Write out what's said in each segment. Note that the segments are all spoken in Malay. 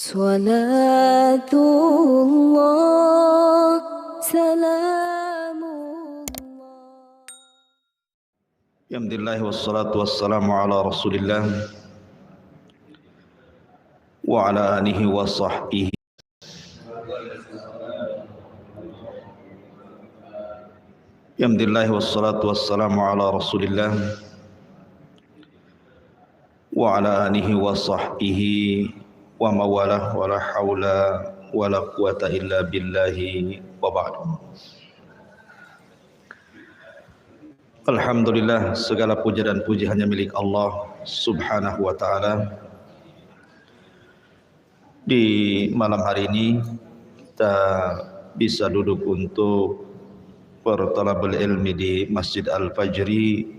صلاة الله سلام الله. Alhamdulillah wassalatu wassalamu ala Rasulillah wa ala alihi wa sahbihi. Alhamdulillah wassalatu wassalamu ala Rasulillah wa ala alihi wa sahbihi wa mawalah wa la hawla wa la quwata illa billahi wa ba'du. Alhamdulillah, segala puja dan puji hanya milik Allah subhanahu wa ta'ala. Di malam hari ini kita bisa duduk untuk bertalabul ilmi di Masjid Al-Fajri,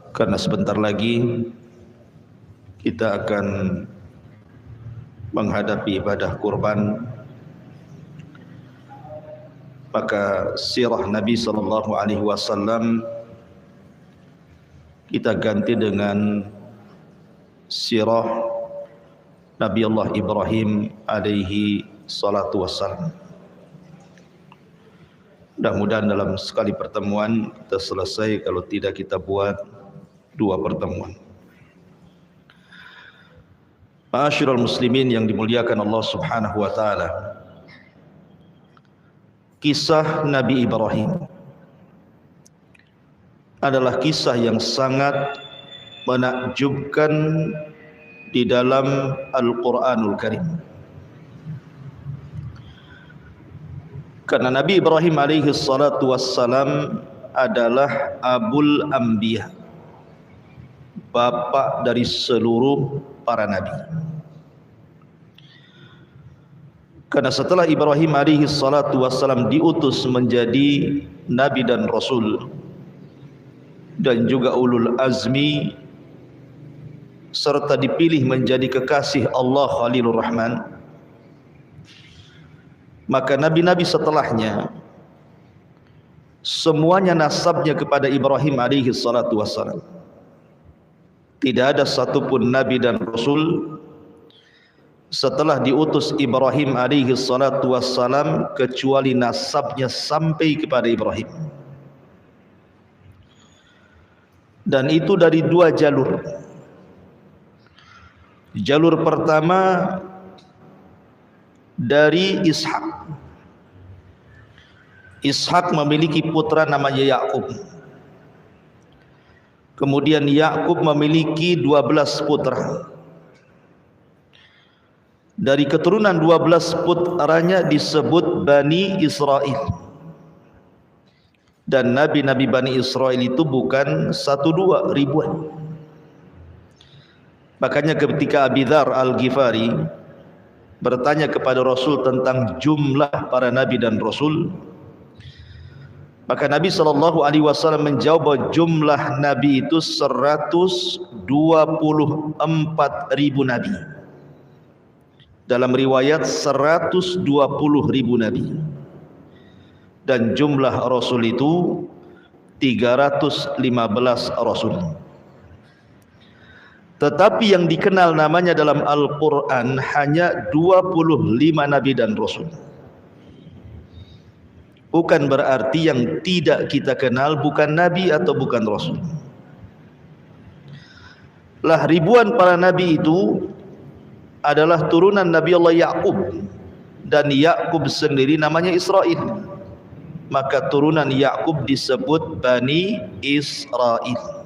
karena sebentar lagi kita akan menghadapi ibadah kurban. Maka sirah Nabi sallallahu alaihi wasallam kita ganti dengan sirah Nabi Allah Ibrahim alaihi salatu wassalam. Mudah-mudahan dalam sekali pertemuan kita selesai, kalau tidak kita buat 2 pertemuan. Ma'asyiral muslimin yang dimuliakan Allah subhanahu wa ta'ala, kisah Nabi Ibrahim adalah kisah yang sangat menakjubkan di dalam Al-Quranul Karim. Karena Nabi Ibrahim alaihi salatu wassalam adalah Abul Anbiya, bapak dari seluruh para nabi. Karena setelah Ibrahim alaihi salatu wassalam diutus menjadi nabi dan rasul dan juga ulul azmi, serta dipilih menjadi kekasih Allah Khalilur Rahman, maka nabi-nabi setelahnya semuanya nasabnya kepada Ibrahim alaihi salatu wassalam. Tidak ada satupun nabi dan rasul setelah diutus Ibrahim alaihi salatu wassalam kecuali nasabnya sampai kepada Ibrahim. Dan itu dari 2 jalur. Jalur pertama dari Ishak. Ishak memiliki putra namanya Yakub. Kemudian Yakub memiliki 12 putra. Dari keturunan 12 putranya disebut Bani Israel. Dan nabi-nabi Bani Israel itu bukan 1-2, ribuan. Makanya ketika Abi Dzar Al-Ghifari bertanya kepada Rasul tentang jumlah para nabi dan rasul, maka Nabi SAW menjawab bahwa jumlah nabi itu 124.000 nabi. Dalam riwayat 120.000 nabi. Dan jumlah rasul itu 315 rasul. Tetapi yang dikenal namanya dalam Al-Quran hanya 25 nabi dan rasul. Bukan berarti yang tidak kita kenal bukan nabi atau bukan rasul. Lah ribuan para nabi itu adalah turunan Nabi Allah Yakub, dan Yakub sendiri namanya Israel. Maka turunan Yakub disebut Bani Israel.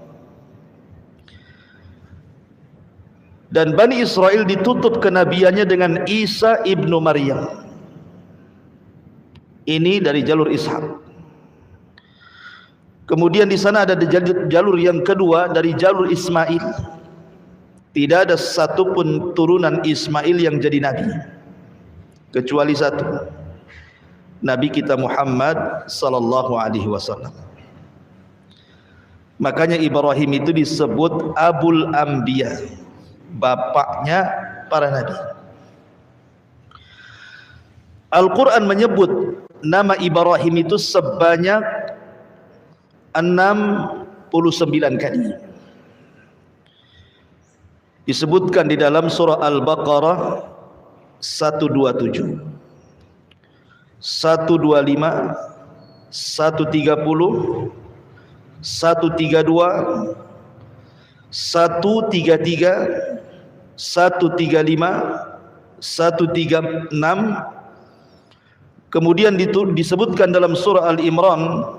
Dan Bani Israel ditutup kenabiannya dengan Isa ibnu Maryam. Ini dari jalur Ishak. Kemudian di sana ada jalur yang kedua dari jalur Ismail. Tidak ada satupun turunan Ismail yang jadi nabi kecuali satu, Nabi kita Muhammad sallallahu alaihi wasallam. Makanya Ibrahim itu disebut Abul Anbiya, bapaknya para nabi. Al-Quran menyebut nama Ibrahim itu sebanyak 69 kali. disebutkan di dalam surah Al-Baqarah 127, 125, 130, 132, 133, 135, 136. Kemudian disebutkan dalam surah Al-Imran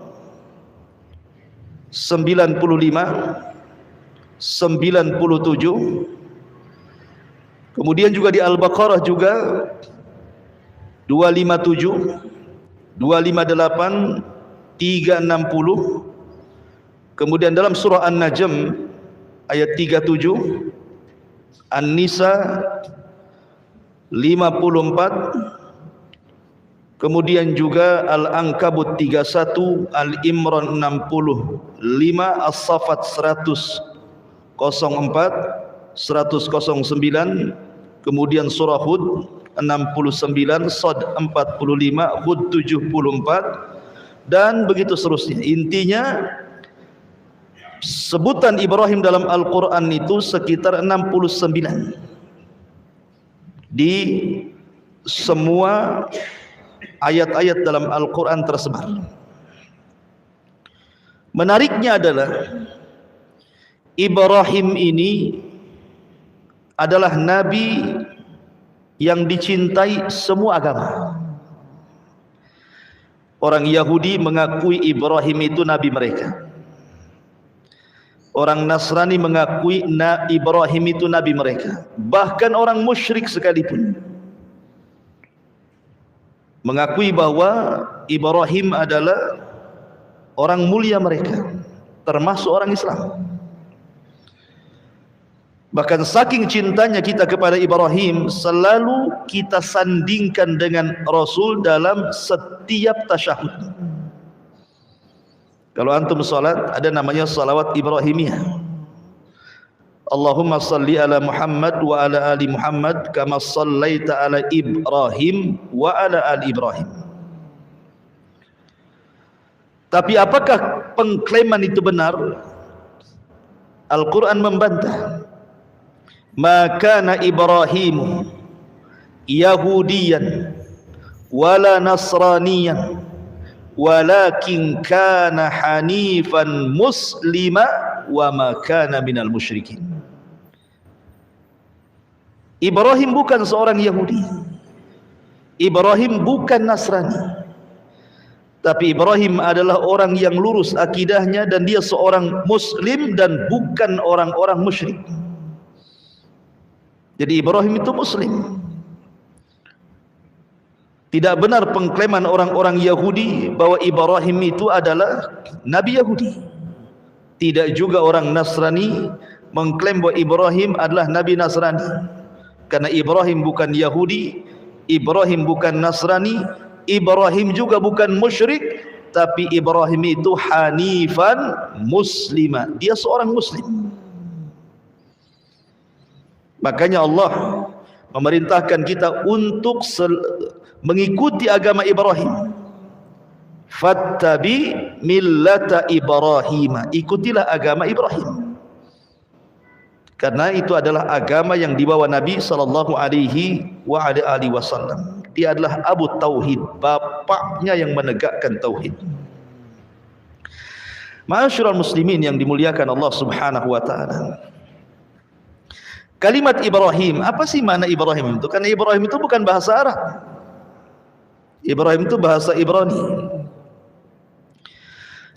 95, 97. Kemudian juga di Al-Baqarah juga 257, 258, 360. Kemudian dalam surah An-Najm ayat 37, An-Nisa 54, kemudian juga Al-Ankabut 31, Al-Imran 65, As-Saffat 104, 109, kemudian surah Hud 69, Shad 45, Hud 74, dan begitu seterusnya. Intinya sebutan Ibrahim dalam Al-Quran itu sekitar 69 di semua ayat-ayat dalam Al-Quran tersebar. Menariknya adalah Ibrahim ini adalah nabi yang dicintai semua agama. Orang Yahudi mengakui Ibrahim itu nabi mereka. Orang Nasrani mengakui Ibrahim itu nabi mereka. Bahkan orang musyrik sekalipun mengakui bahwa Ibrahim adalah orang mulia mereka, termasuk orang Islam. Bahkan saking cintanya kita kepada Ibrahim, selalu kita sandingkan dengan Rasul dalam setiap tasyahud. Kalau antum salat, ada namanya salawat Ibrahimiyah. Allahumma salli ala Muhammad wa ala ali Muhammad kama sallaita ala Ibrahim wa ala ali Ibrahim. Tapi apakah pengklaiman itu benar? Al-Quran membantah. Maka na Ibrahim Yahudiyan wala Nasraniyan walakin kana hanifan muslima wa ma kana minal musyrikin. Ibrahim bukan seorang Yahudi, Ibrahim bukan Nasrani, tapi Ibrahim adalah orang yang lurus akidahnya dan dia seorang muslim dan bukan orang-orang musyrik. Jadi Ibrahim itu muslim. Tidak benar pengklaiman orang-orang Yahudi bahwa Ibrahim itu adalah Nabi Yahudi. Tidak juga orang Nasrani mengklaim bahwa Ibrahim adalah Nabi Nasrani. Karena Ibrahim bukan Yahudi, Ibrahim bukan Nasrani, Ibrahim juga bukan musyrik, tapi Ibrahim itu hanifan muslima. Dia seorang muslim. Makanya Allah memerintahkan kita untuk mengikuti agama Ibrahim. Fattabi millata Ibrahim, ikutilah agama Ibrahim, karena itu adalah agama yang dibawa Nabi sallallahu alaihi wasallam. Dia adalah Abu Tauhid, bapaknya yang menegakkan tauhid. Ma'asyiral muslimin yang dimuliakan Allah Subhanahu wa taala. Kalimat Ibrahim, apa sih makna Ibrahim itu? Karena Ibrahim itu bukan bahasa Arab. Ibrahim itu bahasa Ibrani.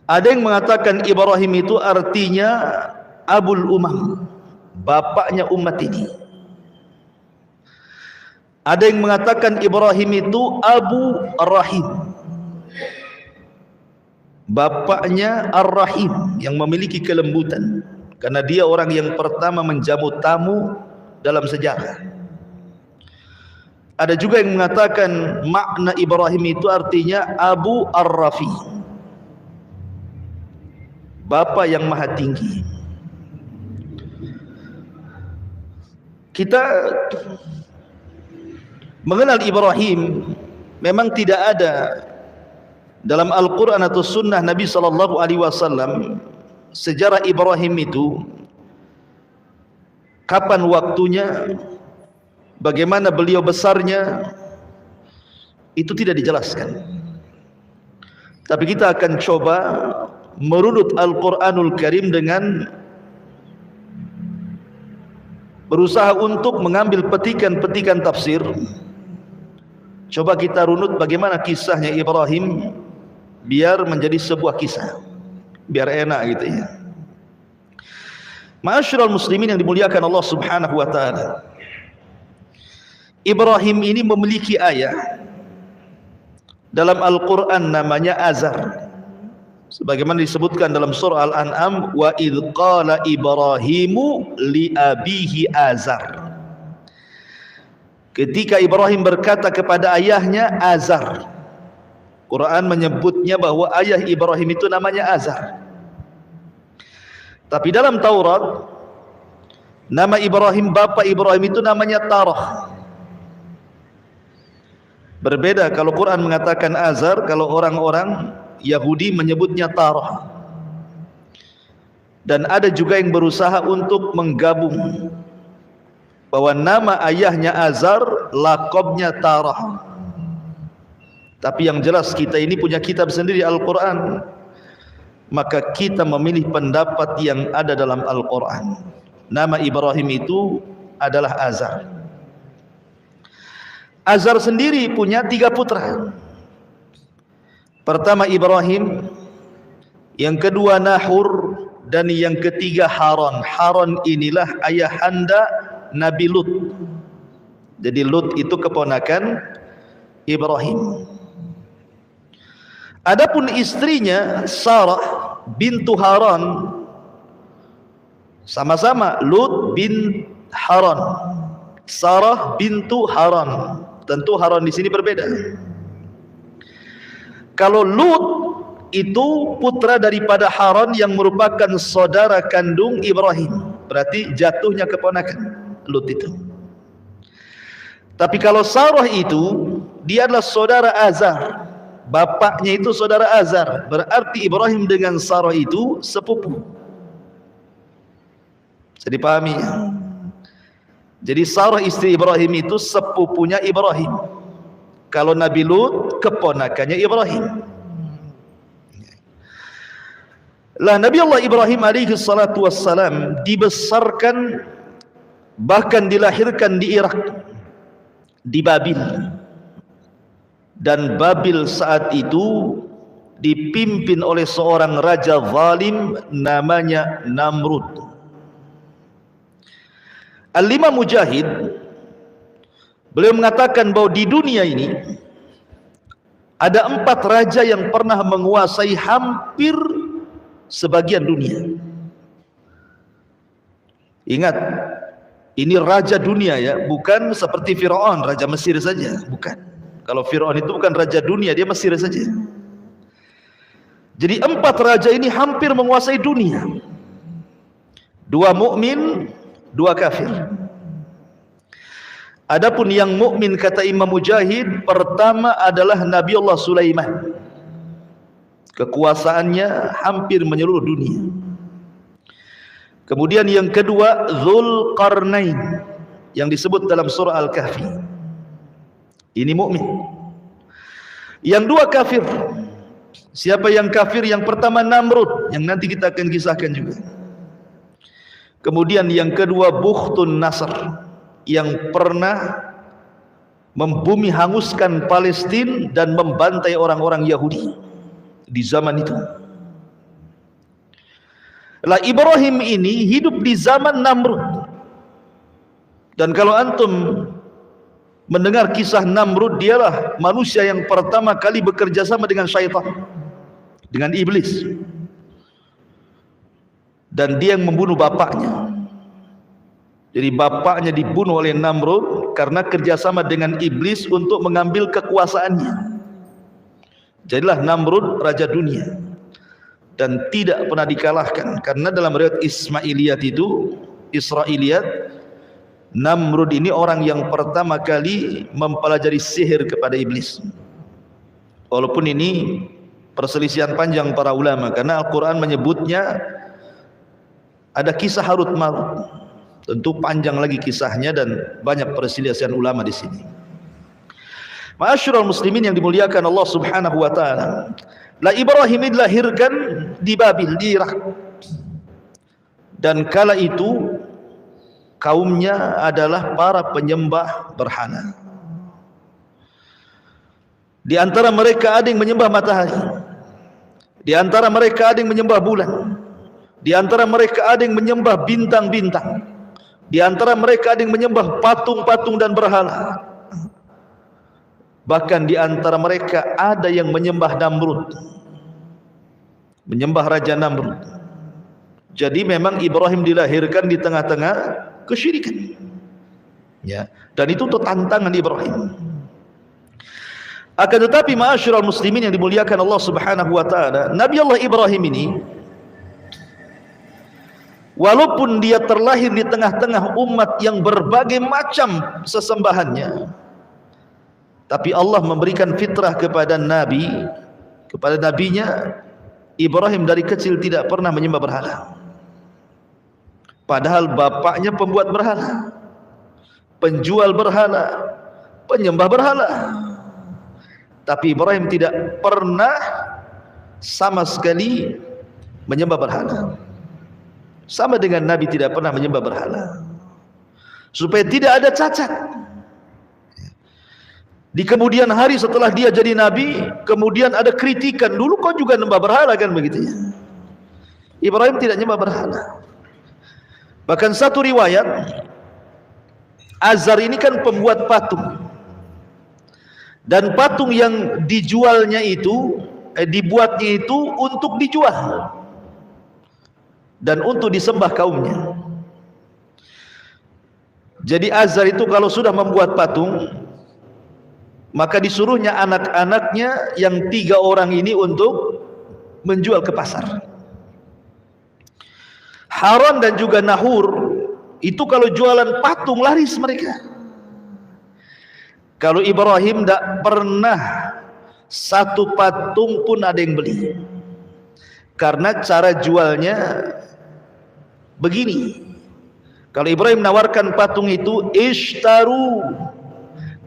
Ada yang mengatakan Ibrahim itu artinya Abul Umam, bapaknya umat ini. Ada yang mengatakan Ibrahim itu Abu Rahim, bapaknya Ar-Rahim, yang memiliki kelembutan, karena dia orang yang pertama menjamu tamu dalam sejarah. Ada juga yang mengatakan makna Ibrahim itu artinya Abu Ar-Rafi, Bapa yang maha tinggi. Kita mengenal Ibrahim memang tidak ada dalam Al-Quran atau Sunnah Nabi SAW sejarah Ibrahim itu kapan waktunya, bagaimana beliau besarnya, itu tidak dijelaskan. Tapi kita akan coba merunut Al-Quranul Karim dengan berusaha untuk mengambil petikan-petikan tafsir. Coba kita runut bagaimana kisahnya Ibrahim biar menjadi sebuah kisah, biar enak gitu ya. Ma'asyiral muslimin yang dimuliakan Allah Subhanahu wa taala, Ibrahim ini memiliki ayah dalam Al-Qur'an namanya Azar. Sebagaimana disebutkan dalam surah Al-An'am, wa idz qala Ibrahimu li abihi Azar. Ketika Ibrahim berkata kepada ayahnya Azar. Quran menyebutnya bahwa ayah Ibrahim itu namanya Azar. Tapi dalam Taurat, nama Ibrahim, bapak Ibrahim itu namanya Tarah. Berbeda kalau Quran mengatakan Azar, kalau orang-orang Yahudi menyebutnya Tarah. Dan ada juga yang berusaha untuk menggabung bahwa nama ayahnya Azar, lakabnya Tarah. Tapi yang jelas kita ini punya kitab sendiri Al-Quran, maka kita memilih pendapat yang ada dalam Al-Quran. Nama Ibrahim itu adalah Azar. Azar sendiri punya 3 putra. Pertama Ibrahim, yang kedua Nahur, dan yang ketiga Haran. Haran inilah ayahanda Nabi Lut. Jadi Lut itu keponakan Ibrahim. Adapun istrinya Sarah bintu Haran, sama-sama Lut bin Haran. Sarah bintu Haran. Tentu Haran di sini berbeda. Kalau Lut itu putra daripada Haran yang merupakan saudara kandung Ibrahim, berarti jatuhnya keponakan Lut itu. Tapi kalau Sarah itu, dia adalah saudara Azar, bapaknya itu saudara Azar, berarti Ibrahim dengan Sarah itu sepupu. Jadi pahami ya? Jadi Sarah istri Ibrahim itu sepupunya Ibrahim. Kalau Nabi Lut keponakannya Ibrahim. Lah Nabi Allah Ibrahim alaihi salatu wassalam dibesarkan, bahkan dilahirkan di Irak, di Babil. Dan Babil saat itu dipimpin oleh seorang raja zalim namanya Namrud. Al-Imam Mujahid beliau mengatakan bahwa di dunia ini ada 4 raja yang pernah menguasai hampir sebagian dunia. Ingat, ini raja dunia ya, bukan seperti Firaun, raja Mesir saja, bukan. Kalau Firaun itu bukan raja dunia, dia Mesir saja. Jadi 4 raja ini hampir menguasai dunia. 2 mukmin, 2 kafir. Adapun yang mukmin kata Imam Mujahid, pertama adalah Nabi Allah Sulaiman. Kekuasaannya hampir menyeluruh dunia. Kemudian yang kedua Dzulqarnain yang disebut dalam surah Al-Kahfi. Ini mukmin. Yang 2 kafir. Siapa yang kafir? Yang pertama Namrud, yang nanti kita akan kisahkan juga. Kemudian yang kedua Bukhtun Nasr, yang pernah membumi hanguskan Palestina dan membantai orang-orang Yahudi di zaman itu. Lah Ibrahim ini hidup di zaman Namrud. Dan kalau antum mendengar kisah Namrud, dialah manusia yang pertama kali bekerja sama dengan syaitan, dengan iblis. Dan dia yang membunuh bapaknya. Jadi bapaknya dibunuh oleh Namrud karena kerjasama dengan iblis untuk mengambil kekuasaannya. Jadilah Namrud raja dunia dan tidak pernah dikalahkan. Karena dalam riwayat Ismailiyat itu, Israiliyat, Namrud ini orang yang pertama kali mempelajari sihir kepada iblis. Walaupun ini perselisihan panjang para ulama, karena Al-Quran menyebutnya ada kisah Harut Marut. Tentu panjang lagi kisahnya dan banyak perselisihan ulama di sini. Ma'asyiral muslimin yang dimuliakan Allah Subhanahu wa taala. Ibrahim dilahirkan di Babil, di Irak. Dan kala itu kaumnya adalah para penyembah berhala. Di antara mereka ada yang menyembah matahari. Di antara mereka ada yang menyembah bulan. Di antara mereka ada yang menyembah bintang-bintang. Di antara mereka ada yang menyembah patung-patung dan berhala. Bahkan di antara mereka ada yang menyembah Namrud, menyembah Raja Namrud. Jadi memang Ibrahim dilahirkan di tengah-tengah kesyirikan, ya. Dan itu tantangan Ibrahim. Akan tetapi ma'asyiral muslimin yang dimuliakan Allah Subhanahu wa taala, Nabi Allah Ibrahim ini walaupun dia terlahir di tengah-tengah umat yang berbagai macam sesembahannya, tapi Allah memberikan fitrah kepada Nabi, kepada Nabinya. Ibrahim dari kecil tidak pernah menyembah berhala, padahal bapaknya pembuat berhala, penjual berhala, penyembah berhala. Tapi Ibrahim tidak pernah sama sekali menyembah berhala. Sama dengan Nabi tidak pernah menyembah berhala, supaya tidak ada cacat. Di kemudian hari setelah dia jadi Nabi, kemudian ada kritikan, dulu kau juga menyembah berhala kan, begitu ya. Ibrahim tidak menyembah berhala. Bahkan satu riwayat, Azar ini kan pembuat patung, dan patung yang dijualnya itu, dibuatnya itu untuk dijual dan untuk disembah kaumnya. Jadi Azar itu kalau sudah membuat patung, maka disuruhnya anak-anaknya yang 3 orang ini untuk menjual ke pasar. Haran dan juga Nahur itu kalau jualan patung laris mereka. Kalau Ibrahim tidak pernah satu patung pun ada yang beli, karena cara jualnya begini. Kalau Ibrahim menawarkan patung itu, ishtaru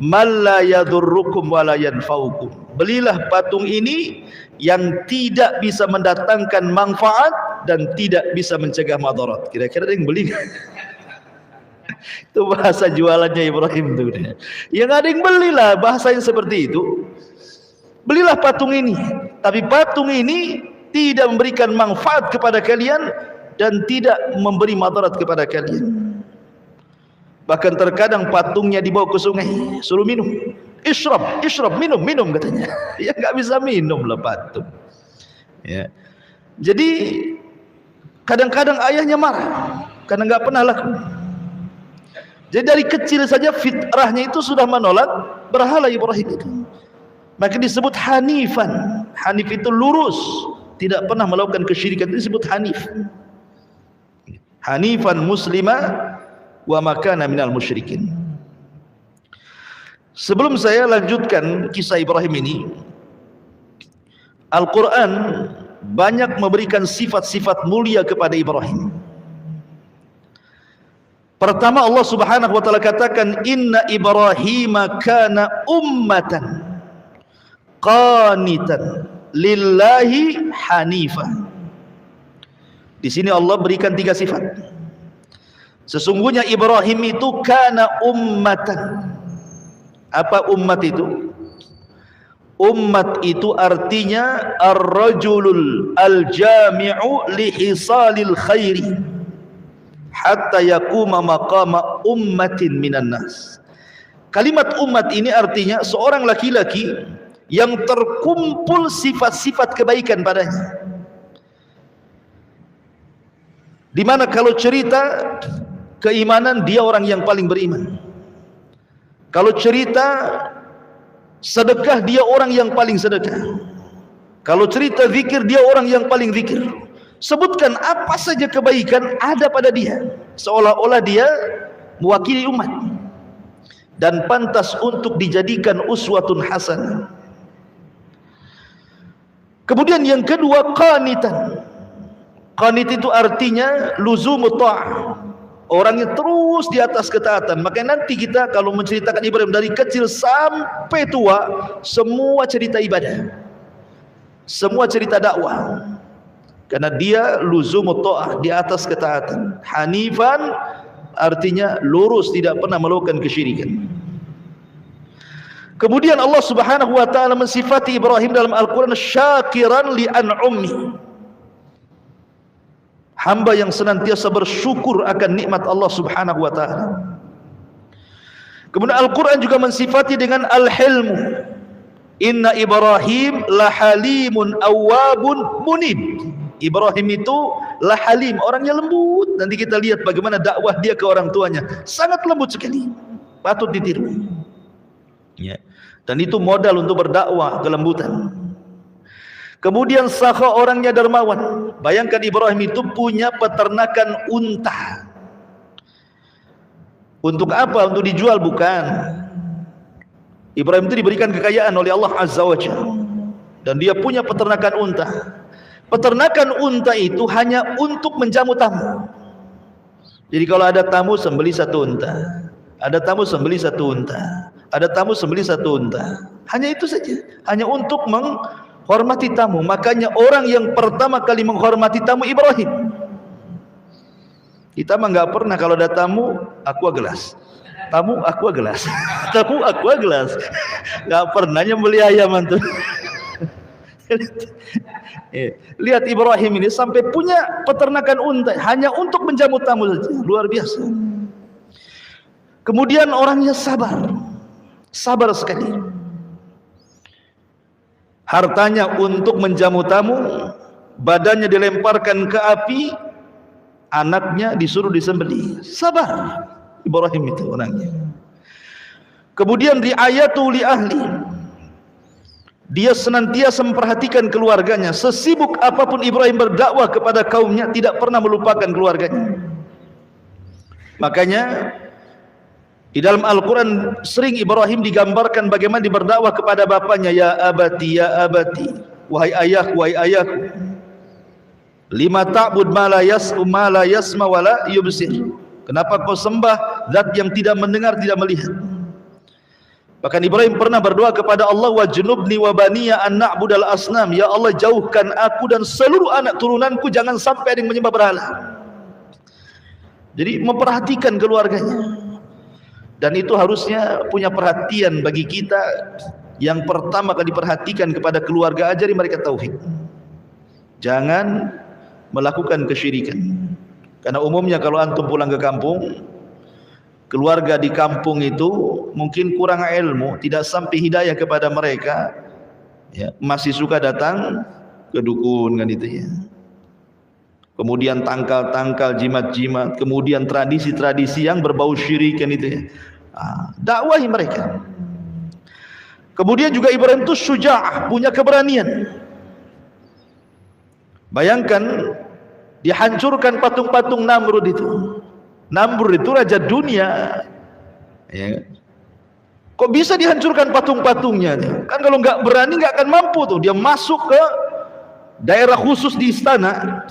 man la yadurrukum wa la yanfa'ukum, belilah patung ini yang tidak bisa mendatangkan manfaat dan tidak bisa mencegah madarat. Kira-kira ada yang beli? Itu bahasa jualannya Ibrahim tuh. Yang ada yang belilah, bahasa yang seperti itu. Belilah patung ini, tapi patung ini tidak memberikan manfaat kepada kalian dan tidak memberi madarat kepada kalian. Bahkan terkadang patungnya dibawa ke sungai, suruh minum. Ishrab, ishrab, minum, minum katanya. Ya nggak bisa minum lah patung. Ya. Jadi kadang-kadang ayahnya marah karena nggak pernah laku. Jadi dari kecil saja fitrahnya itu sudah menolak berhala Ibrahim itu. Maka disebut hanifan. Hanif itu lurus, tidak pernah melakukan kesyirikan, itu disebut hanif. Hanifan muslimah wa makana minal musyrikin. Sebelum saya lanjutkan kisah Ibrahim ini, Al-Quran banyak memberikan sifat-sifat mulia kepada Ibrahim. Pertama, Allah Subhanahu wa taala katakan, inna Ibrahima kana ummatan qanitan lillahi hanifah. Di sini Allah berikan 3 sifat. Sesungguhnya Ibrahim itu kana ummatan. Apa ummat itu? Ummat itu artinya ar-rajulul al-jami'u li hisalil khairi hatta yakuma maqama ummatin minan nas. Kalimat umat ini artinya seorang laki-laki yang terkumpul sifat-sifat kebaikan padanya. Di mana kalau cerita keimanan, dia orang yang paling beriman. Kalau cerita sedekah, dia orang yang paling sedekah. Kalau cerita zikir, dia orang yang paling zikir. Sebutkan apa saja kebaikan ada pada dia, seolah-olah dia mewakili umat dan pantas untuk dijadikan uswatun hasanah. Kemudian yang kedua, qanitan. Qanit itu artinya luzumut ta'ah, orangnya terus di atas ketaatan. Makanya nanti kita kalau menceritakan Ibrahim dari kecil sampai tua, semua cerita ibadah, semua cerita dakwah. Karena dia luzumut ta'ah, di atas ketaatan. Hanifan artinya lurus, tidak pernah melakukan kesyirikan. Kemudian Allah Subhanahu wa taala mensifati Ibrahim dalam Al-Qur'an syakiran li an'umi, hamba yang senantiasa bersyukur akan nikmat Allah Subhanahu wa taala. Kemudian Al-Qur'an juga mensifati dengan al-hilmu, inna Ibrahim lahalimun awwabun munib. Ibrahim itu lahalim, orangnya lembut. Nanti kita lihat bagaimana dakwah dia ke orang tuanya, sangat lembut sekali, patut ditiru. Ya. Dan itu modal untuk berdakwah, kelembutan. Kemudian sakha, orangnya dermawan. Bayangkan Ibrahim itu punya peternakan unta. Untuk apa? Untuk dijual? Bukan. Ibrahim itu diberikan kekayaan oleh Allah Azza wa Jalla, dan dia punya peternakan unta. Peternakan unta itu hanya untuk menjamu tamu. Jadi kalau ada tamu sembelih satu unta, ada tamu sembelih satu unta, ada tamu sembelih satu unta. Hanya itu saja, hanya untuk menghormati tamu. Makanya orang yang pertama kali menghormati tamu Ibrahim. Kita mah nggak pernah kalau ada tamu aqua gelas, tamu aqua gelas, tamu aqua gelas, nggak pernah nyembelih ayam antum. Lihat Ibrahim ini sampai punya peternakan unta hanya untuk menjamu tamu saja, luar biasa. Kemudian orangnya sabar, sabar sekali. Hartanya untuk menjamu tamu, badannya dilemparkan ke api, anaknya disuruh disembelih. Sabar Ibrahim itu orangnya. Kemudian riayatu li ahli, dia senantiasa memperhatikan keluarganya. Sesibuk apapun Ibrahim berdakwah kepada kaumnya, tidak pernah melupakan keluarganya. Makanya di dalam Al-Quran sering Ibrahim digambarkan bagaimana dia berdakwah kepada bapaknya. Ya abati, wahai ayahku, lima ta'bud ma la yasma wa la yubsir. Kenapa kau sembah zat yang tidak mendengar, tidak melihat? Bahkan Ibrahim pernah berdoa kepada Allah, wajnubni wa baniya an na'budal asnam. Ya Allah, jauhkan aku dan seluruh anak turunanku jangan sampai ada yang menyembah berhala. Jadi memperhatikan keluarganya. Dan itu harusnya punya perhatian bagi kita. Yang pertama kali diperhatikan kepada keluarga, ajari mereka tauhid. Jangan melakukan kesyirikan. Karena umumnya kalau antum pulang ke kampung, keluarga di kampung itu mungkin kurang ilmu, tidak sampai hidayah kepada mereka, ya, masih suka datang ke dukun kan itu ya. Kemudian tangkal-tangkal, jimat-jimat, kemudian tradisi-tradisi yang berbau syirik kan itu ya. Dakwahi mereka. Kemudian juga Ibrahim itu syuja'ah, punya keberanian. Bayangkan dihancurkan patung-patung Namrud itu. Namrud itu raja dunia, ya. Kok bisa dihancurkan patung-patungnya? Kan kalau nggak berani nggak akan mampu tuh. Dia masuk ke daerah khusus di istana,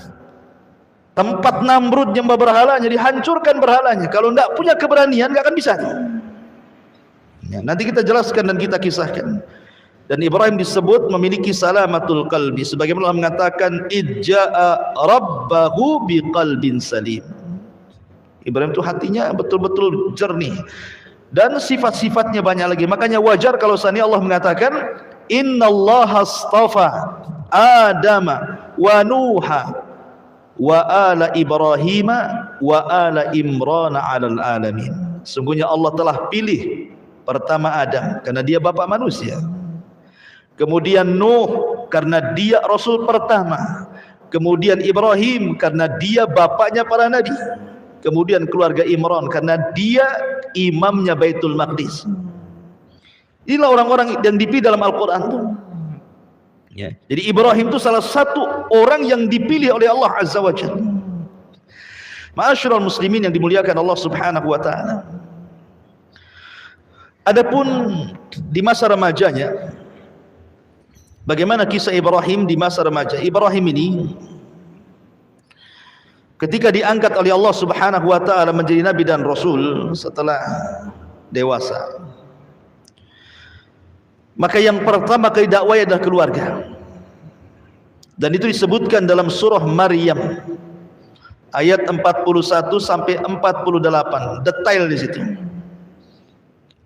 tempat Namrud nyembah berhalanya, dihancurkan berhalanya. Kalau nggak punya keberanian nggak akan bisa. Ya, nanti kita jelaskan dan kita kisahkan. Dan Ibrahim disebut memiliki salamatul qalbi, sebagaimana Allah mengatakan idja'a rabbahu biqalbin salim. Ibrahim itu hatinya betul-betul jernih, dan sifat-sifatnya banyak lagi. Makanya wajar kalau seandainya Allah mengatakan innallaha astafa Adama wa Nuha wa ala Ibrahima wa ala Imran 'alal alamin. Sungguhnya Allah telah pilih pertama Adam karena dia bapak manusia. Kemudian Nuh karena dia rasul pertama. Kemudian Ibrahim karena dia bapaknya para nabi. Kemudian keluarga Imran karena dia imamnya Baitul Maqdis. Inilah orang-orang yang dipilih dalam Al-Quran itu. Ya. Jadi Ibrahim itu salah satu orang yang dipilih oleh Allah Azza wa Jalla. Ma'asyiral muslimin yang dimuliakan Allah Subhanahu wa taala. Adapun di masa remajanya, bagaimana kisah Ibrahim di masa remaja? Ibrahim ini ketika diangkat oleh Allah Subhanahu wa taala menjadi nabi dan rasul setelah dewasa, maka yang pertama kali dakwah adalah keluarga. Dan itu disebutkan dalam surah Maryam ayat 41 sampai 48, detail di situ.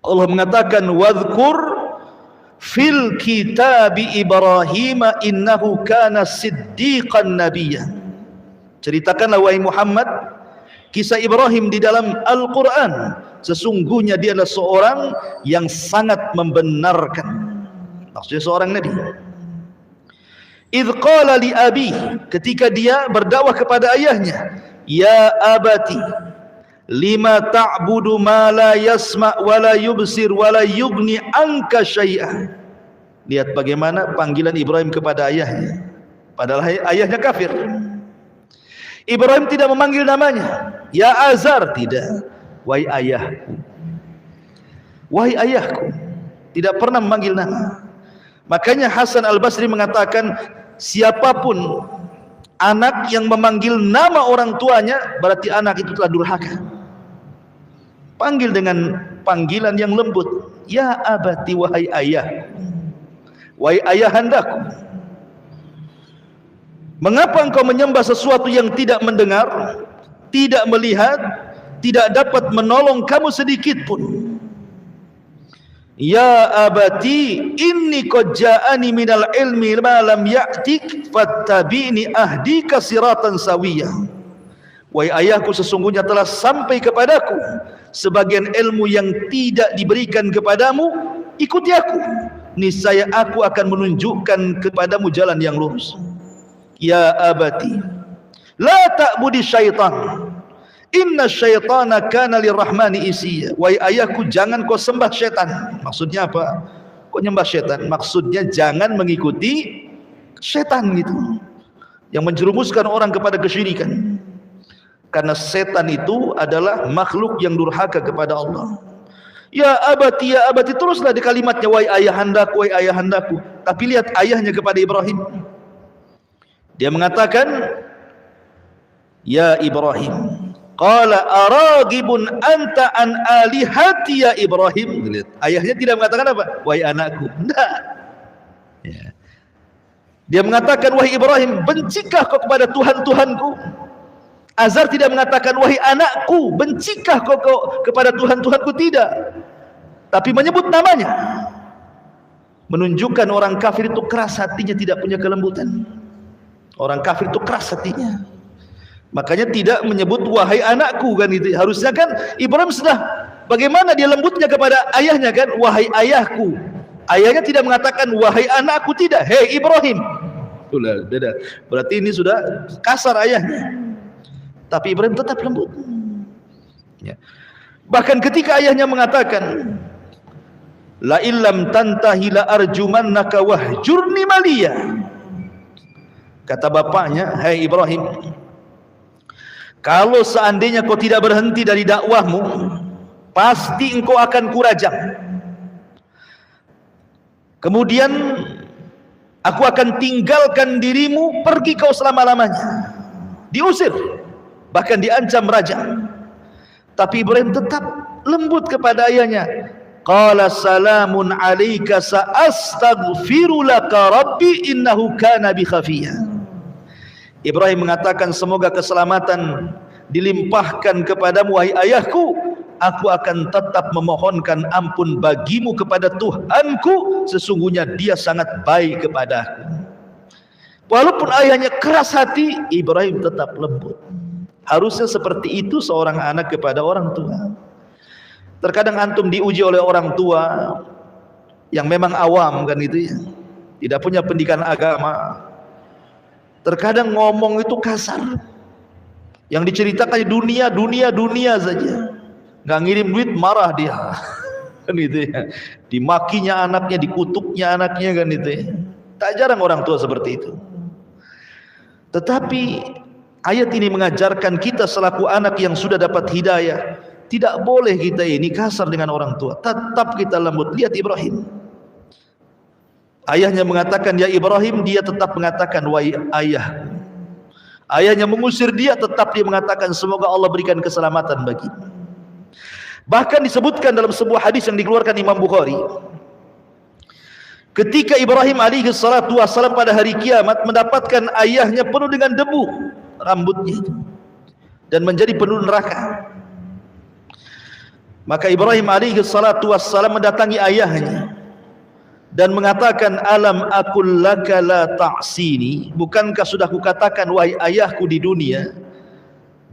Allah mengatakan, wadhkur fil kitabi Ibrahim innahu kana siddiqan nabiyya. Ceritakanlah wahai Muhammad kisah Ibrahim di dalam Al-Quran. Sesungguhnya dia adalah seorang yang sangat membenarkan, maksudnya seorang nabi. Idh qala li abi, ketika dia berdakwah kepada ayahnya, ya abati lima ta'budu ma la yasma' wa la yubsir wa la yughni anka syai'a. Lihat bagaimana panggilan Ibrahim kepada ayahnya, padahal ayahnya kafir. Ibrahim tidak memanggil namanya ya Azar, tidak, wahai ayahku, wahai ayahku, tidak pernah memanggil nama. Makanya Hasan Al-Basri mengatakan, siapapun anak yang memanggil nama orang tuanya, berarti anak itu telah durhaka. Panggil dengan panggilan yang lembut, ya abati, wahai ayah, wahai ayahandaku. Mengapa engkau menyembah sesuatu yang tidak mendengar, tidak melihat, tidak dapat menolong kamu sedikit pun? Ya abati inni qad ja'ani minal ilmi ma lam ya'tik fattabi'ni ahdika siratan sawiyah. Wahai ayahku, sesungguhnya telah sampai kepadaku sebagian ilmu yang tidak diberikan kepadamu, ikuti aku, niscaya aku akan menunjukkan kepadamu jalan yang lurus. Ya abati la ta'budi syaitan inna syaitana kana lirrahmani isiya. Wahai ayahku, jangan kau sembah syaitan. Maksudnya apa? Kau nyembah syaitan? Maksudnya jangan mengikuti syaitan gitu, yang menjerumuskan orang kepada kesyirikan. Karena setan itu adalah makhluk yang durhaka kepada Allah. Ya abati, ya abati, teruslah di kalimatnya, wahai ayahandaku, wahai ayahandaku. Tapi lihat ayahnya kepada Ibrahim, dia mengatakan, ya Ibrahim, qala aragibun anta an alihati ya Ibrahim. Lihat, ayahnya tidak mengatakan apa? Wahai anakku. Tidak. Ya. Dia mengatakan, wahai Ibrahim, bencikah kau kepada Tuhan-Tuhanku? Azar tidak mengatakan, wahai anakku, bencikah kau kepada Tuhan-Tuhanku? Tidak. Tapi menyebut namanya. Menunjukkan orang kafir itu keras hatinya, tidak punya kelembutan. Orang kafir itu keras hatinya. Makanya tidak menyebut wahai anakku kan itu. Harusnya kan Ibrahim sudah, bagaimana dia lembutnya kepada ayahnya kan, wahai ayahku. Ayahnya tidak mengatakan wahai anakku, tidak, hei Ibrahim. Sudah beda. Berarti ini sudah kasar ayahnya. Tapi Ibrahim tetap lembut. Ya. Bahkan ketika ayahnya mengatakan, la illam tantahi la arjumannaka wahjurni maliya. Kata bapaknya, hai Ibrahim, kalau seandainya kau tidak berhenti dari dakwahmu, pasti engkau akan kurajam. Kemudian aku akan tinggalkan dirimu, pergi kau selama-lamanya. Diusir, bahkan diancam raja. Tapi Ibrahim tetap lembut kepada ayahnya. Qala salamun alayka sa'astaghfiru laka rabbi innahu kana bi khafiyah. Ibrahim mengatakan, semoga keselamatan dilimpahkan kepadamu wahai ayahku, aku akan tetap memohonkan ampun bagimu kepada Tuhanku, sesungguhnya dia sangat baik kepadaku. Walaupun ayahnya keras hati, Ibrahim tetap lembut. Harusnya seperti itu seorang anak kepada orang tua. Terkadang antum diuji oleh orang tua yang memang awam kan itu ya, tidak punya pendidikan agama. Terkadang ngomong itu kasar, yang diceritakan dunia saja, nggak ngirim duit marah dia kan itu ya, dimakinya anaknya, dikutuknya anaknya kan itu ya. Tak jarang orang tua seperti itu. Tetapi ayat ini mengajarkan kita selaku anak yang sudah dapat hidayah, tidak boleh kita ini kasar dengan orang tua, tetap kita lembut. Lihat Ibrahim, ayahnya mengatakan ya Ibrahim, dia tetap mengatakan wahai ayah. Ayahnya mengusir dia, tetap dia mengatakan semoga Allah berikan keselamatan bagimu. Bahkan disebutkan dalam sebuah hadis yang dikeluarkan Imam Bukhari, ketika Ibrahim alaihi salatu wassalam pada hari kiamat mendapatkan ayahnya penuh dengan debu rambutnya itu dan menjadi penuh neraka, maka Ibrahim alaihi salatu wassalam mendatangi ayahnya dan mengatakan, alam aqul laka la ta'sini, bukankah sudah kukatakan wahai ayahku di dunia,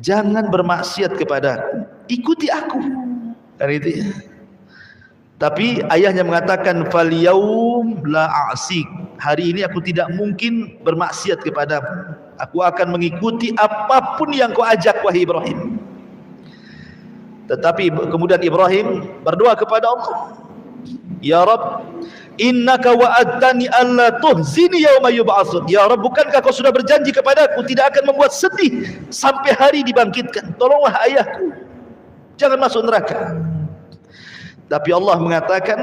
jangan bermaksiat kepadaku, ikuti aku. Kan itu ya. Tapi ayahnya mengatakan, fal yaum la a'sik, hari ini aku tidak mungkin bermaksiat kepadamu, aku akan mengikuti apapun yang kau ajak wahai Ibrahim. Tetapi kemudian Ibrahim berdoa kepada Allah, ya Rabb, innaka wa'adtani alla tuhzini yauma yub'atsun. Ya Rabb, bukankah kau sudah berjanji kepadaku tidak akan membuat sedih sampai hari dibangkitkan. Tolonglah ayahku, jangan masuk neraka. Tapi Allah mengatakan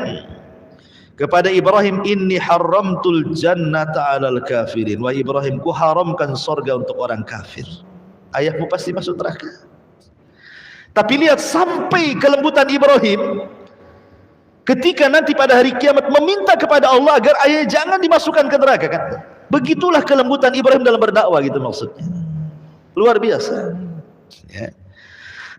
kepada Ibrahim, inni haramtul jannata 'alal kafirin. Wa Ibrahim, ku haramkan surga untuk orang kafir. Ayahmu pasti masuk neraka. Tapi lihat sampai kelembutan Ibrahim ketika nanti pada hari kiamat meminta kepada Allah agar ayah jangan dimasukkan ke neraka, kan? Begitulah kelembutan Ibrahim dalam berdakwah, gitu maksudnya. Luar biasa. Ya.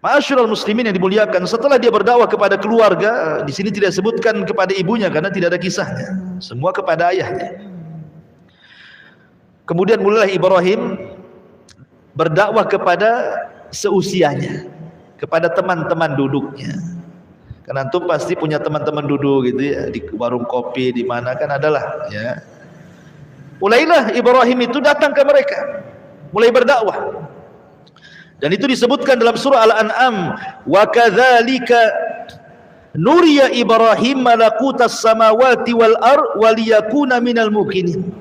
Ma'asyiral muslimin yang dimuliakan, setelah dia berdakwah kepada keluarga, di sini tidak disebutkan kepada ibunya karena tidak ada kisahnya, semua kepada ayahnya. Kemudian mulailah Ibrahim berdakwah kepada seusianya, kepada teman-teman duduknya. Karena antum pasti punya teman-teman duduk gitu ya, di warung kopi di mana kan adalah ya. Mulailah Ibrahim itu datang ke mereka, mulai berdakwah. Dan itu disebutkan dalam surah Al-An'am, wa kadzalika nuriya Ibrahim malakutas samawati wal ard waliyakuna minal muqinin.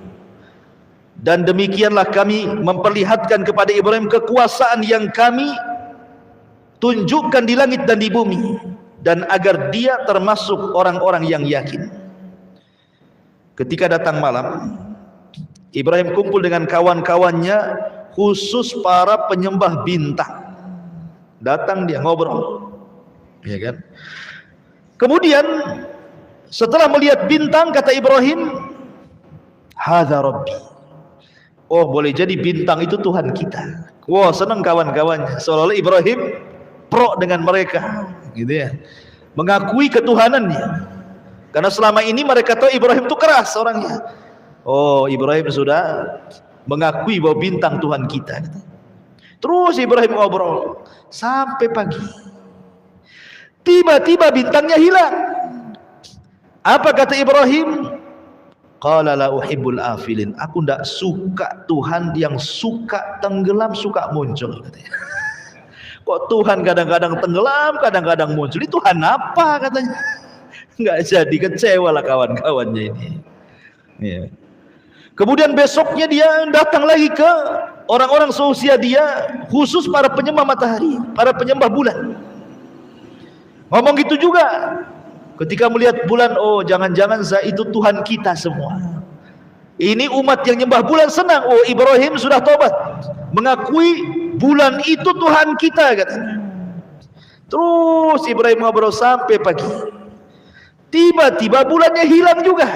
Dan demikianlah kami memperlihatkan kepada Ibrahim kekuasaan yang kami tunjukkan di langit dan di bumi, dan agar dia termasuk orang-orang yang yakin. Ketika datang malam, Ibrahim kumpul dengan kawan-kawannya, khusus para penyembah bintang. Datang dia ngobrol, ya kan? Kemudian setelah melihat bintang, kata Ibrahim, hadza rabbi. Oh, boleh jadi bintang itu Tuhan kita. Wah, senang kawan-kawannya. Seolah-olah Ibrahim pro dengan mereka, gitu ya, mengakui ketuhanannya. Karena selama ini mereka tahu Ibrahim itu keras orangnya. Oh, Ibrahim sudah mengakui bahwa bintang Tuhan kita. Terus Ibrahim ngobrol sampai pagi. Tiba-tiba bintangnya hilang. Apa kata Ibrahim? Qala la uhibbul afilin. Aku tidak suka Tuhan yang suka tenggelam, suka muncul, katanya. Kok Tuhan kadang-kadang tenggelam, kadang-kadang muncul? Ini Tuhan apa, katanya? Enggak jadi, kecewa lah kawan-kawannya ini. Ya. Kemudian besoknya dia datang lagi ke orang-orang seusia dia, khusus para penyembah matahari, para penyembah bulan. Ngomong gitu juga ketika melihat bulan, oh jangan-jangan itu Tuhan kita semua. Ini umat yang nyembah bulan senang, oh Ibrahim sudah tobat, mengakui bulan itu Tuhan kita, katanya. Terus Ibrahim ngobrol sampai pagi. Tiba-tiba bulannya hilang juga.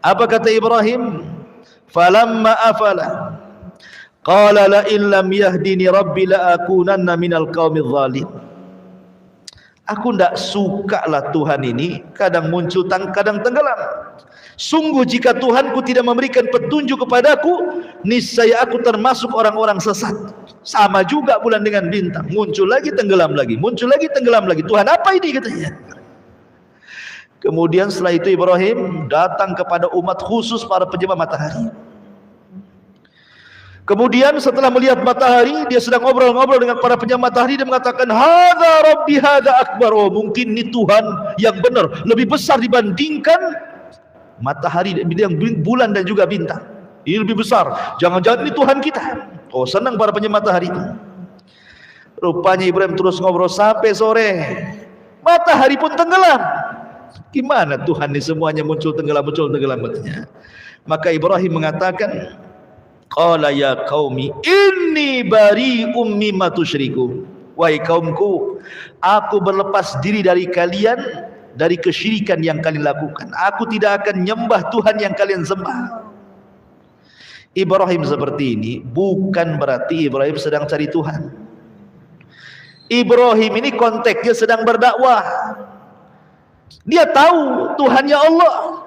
Apa kata Ibrahim? Falamma afala qala la in lam yahdini rabbi la akunanna minal qaumidz zalim. Aku tidak suka lah Tuhan ini kadang muncul, kadang tenggelam. Sungguh jika Tuhanku tidak memberikan petunjuk kepadaku, niscaya aku termasuk orang-orang sesat. Sama juga bulan dengan bintang, muncul lagi tenggelam lagi, muncul lagi tenggelam lagi. Tuhan apa ini, katanya. Kemudian setelah itu Ibrahim datang kepada umat khusus para penyembah matahari. Kemudian setelah melihat matahari, dia sedang ngobrol-ngobrol dengan para penyembah matahari, dia mengatakan, hadza rabbi hadza akbar. Oh, mungkin ini Tuhan yang benar, lebih besar dibandingkan matahari, yang bulan dan juga bintang. Ini lebih besar, jangan-jangan ini Tuhan kita. Oh, senang para penyembah matahari. Rupanya Ibrahim terus ngobrol sampai sore. Matahari pun tenggelam. Gimana Tuhan ini semuanya muncul tenggelam katanya. Maka Ibrahim mengatakan, Qala ya qaumi inni bari'um mimma tusyriku. Wahai kaumku, aku berlepas diri dari kalian, dari kesyirikan yang kalian lakukan. Aku tidak akan nyembah Tuhan yang kalian sembah. Ibrahim seperti ini bukan berarti Ibrahim sedang cari Tuhan. Ibrahim ini konteksnya sedang berdakwah. Dia tahu Tuhannya Allah,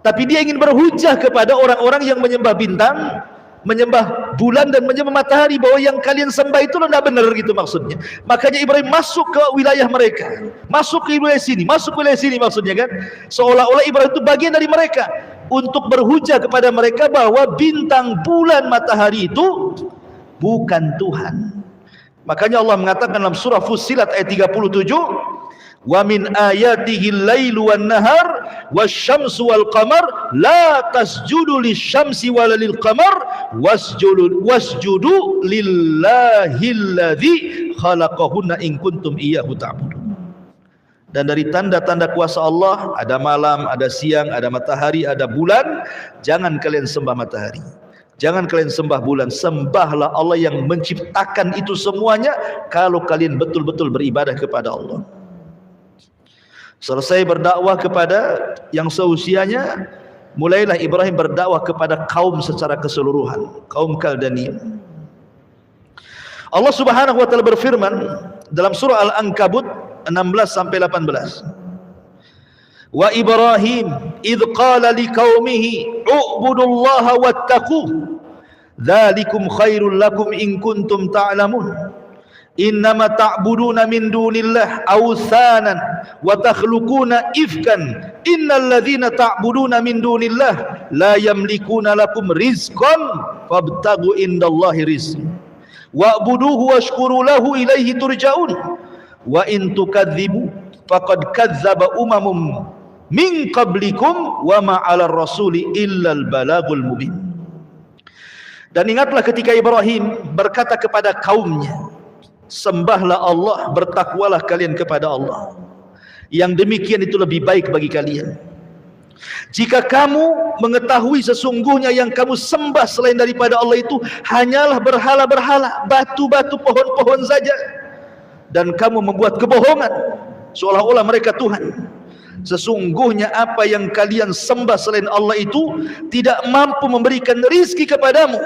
tapi dia ingin berhujah kepada orang-orang yang menyembah bintang, menyembah bulan dan menyembah matahari, bahwa yang kalian sembah itu tidak benar, gitu maksudnya. Makanya Ibrahim masuk ke wilayah mereka, masuk ke wilayah sini, masuk ke wilayah sini, maksudnya kan, seolah-olah Ibrahim itu bagian dari mereka, untuk berhujah kepada mereka bahwa bintang, bulan, matahari itu bukan Tuhan. Makanya Allah mengatakan dalam surah Fussilat ayat 37, wa min ayatihi al-lailu wan-nahar wasyamsu wal-qamar la tasjudu lisyamsi wala lil-qamar wasjudu lillahilladzi khalaqahunna in kuntum iyyahu ta'budun. Dan dari tanda-tanda kuasa Allah ada malam, ada siang, ada matahari, ada bulan. Jangan kalian sembah matahari, jangan kalian sembah bulan, sembahlah Allah yang menciptakan itu semuanya kalau kalian betul-betul beribadah kepada Allah. Selesai berdakwah kepada yang seusianya, mulailah Ibrahim berdakwah kepada kaum secara keseluruhan, kaum Kaldaniyun. Allah Subhanahu wa taala berfirman dalam surah Al-Ankabut 16 sampai 18. Wa Ibrahim idh qala liqaumihi u'budullaha wattaquh dzalikum khairul lakum in kuntum ta'lamun. Innama ta'buduna min dunillah awthanan wa takhluquna ifkan innal ladzina ta'buduna min dunillah la yamlikuna lakum rizqan fabtaghu indallahi rizqan wa'buduhu washkuru lahu ilaihi turja'un wa in tukadzibu faqad kadzdzaba umamum min qablikum wa ma 'alar rasuli illal balagul mubin. Dan ingatlah ketika Ibrahim berkata kepada kaumnya, sembahlah Allah, bertakwalah kalian kepada Allah. Yang demikian itu lebih baik bagi kalian. Jika kamu mengetahui sesungguhnya yang kamu sembah selain daripada Allah itu hanyalah berhala-berhala, batu-batu, pohon-pohon saja, dan kamu membuat kebohongan seolah-olah mereka Tuhan. Sesungguhnya apa yang kalian sembah selain Allah itu tidak mampu memberikan rizki kepadamu.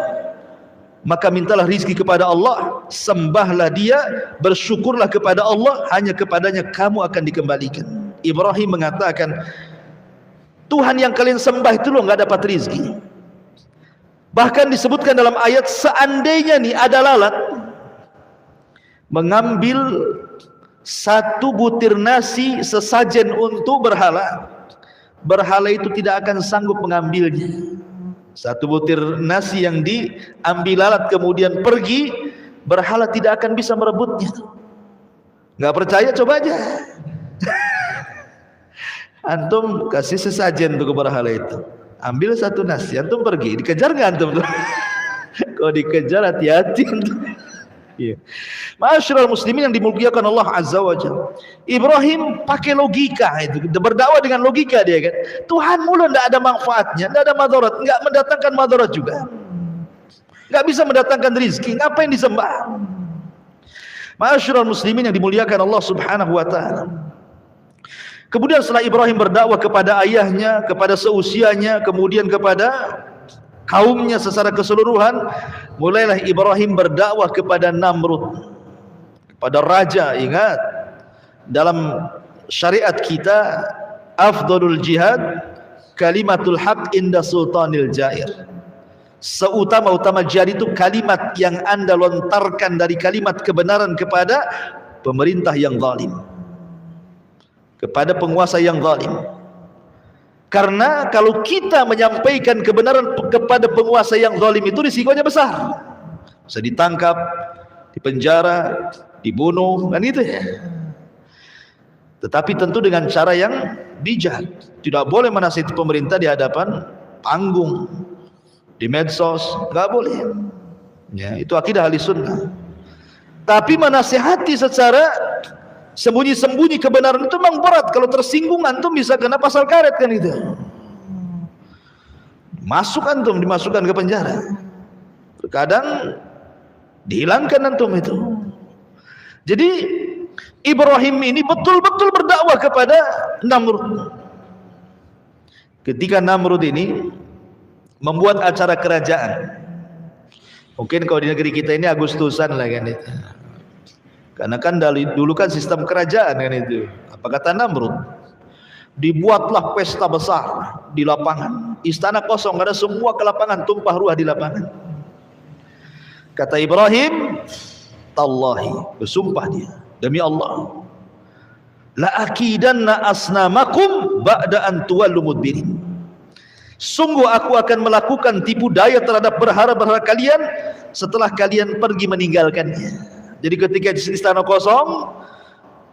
Maka mintalah rizki kepada Allah, sembahlah Dia, bersyukurlah kepada Allah, hanya kepadanya kamu akan dikembalikan. Ibrahim mengatakan, Tuhan yang kalian sembah itu loh nggak dapat rizki. Bahkan disebutkan dalam ayat, seandainya nih ada lalat mengambil satu butir nasi sesajen untuk berhala, berhala itu tidak akan sanggup mengambilnya. Satu butir nasi yang diambil lalat kemudian pergi, berhala tidak akan bisa merebutnya. Nggak percaya, coba aja. Antum kasih sesajen untuk berhala itu, ambil satu nasi, antum pergi, dikejar nggak antum? Kalau dikejar hati-hati antum. Iya. Ma'asyiral muslimin yang dimuliakan Allah Azza wa Jalla. Ibrahim pakai logika itu, berdakwah dengan logika dia kan. Tuhan mulu enggak ada manfaatnya, enggak ada madarat, enggak mendatangkan madarat juga. Enggak bisa mendatangkan rizki, ngapain disembah? Ma'asyiral muslimin yang dimuliakan Allah Subhanahu wa taala. Kemudian setelah Ibrahim berdakwah kepada ayahnya, kepada seusianya, kemudian kepada kaumnya secara keseluruhan, mulailah Ibrahim berdakwah kepada Namrud, kepada raja. Ingat, dalam syariat kita afdalul jihad kalimatul haq inda sultanil jair. Seutama-utama jihad itu kalimat yang Anda lontarkan dari kalimat kebenaran kepada pemerintah yang zalim, kepada penguasa yang zalim. Karena kalau kita menyampaikan kebenaran kepada penguasa yang zalim itu risikonya besar. Bisa ditangkap, dipenjara, dibunuh, kan gitu ya. Tetapi tentu dengan cara yang bijak. Tidak boleh menasihati pemerintah di hadapan panggung, di medsos, nggak boleh. Ya, itu akidah ahli sunnah. Tapi menasihati secara sembunyi-sembunyi kebenaran itu memang berat. Kalau tersinggung antum bisa kena pasal karet kan itu. Masuk antum, dimasukkan ke penjara. Terkadang dihilangkan antum itu. Jadi Ibrahim ini betul-betul berdakwah kepada Namrud. Ketika Namrud ini membuat acara kerajaan, mungkin kalau di negeri kita ini Agustusan lah kan itu. Karena kan dulu kan sistem kerajaan kan itu. Apa kata Namrud? Dibuatlah pesta besar di lapangan. Istana kosong, ada semua ke lapangan, tumpah ruah di lapangan. Kata Ibrahim, tallahi, bersumpah dia, demi Allah, la akidanna asnamakum ba'da an tuwallu mudbirin. Sungguh aku akan melakukan tipu daya terhadap berhala-berhala kalian setelah kalian pergi meninggalkannya. Jadi ketika istana kosong,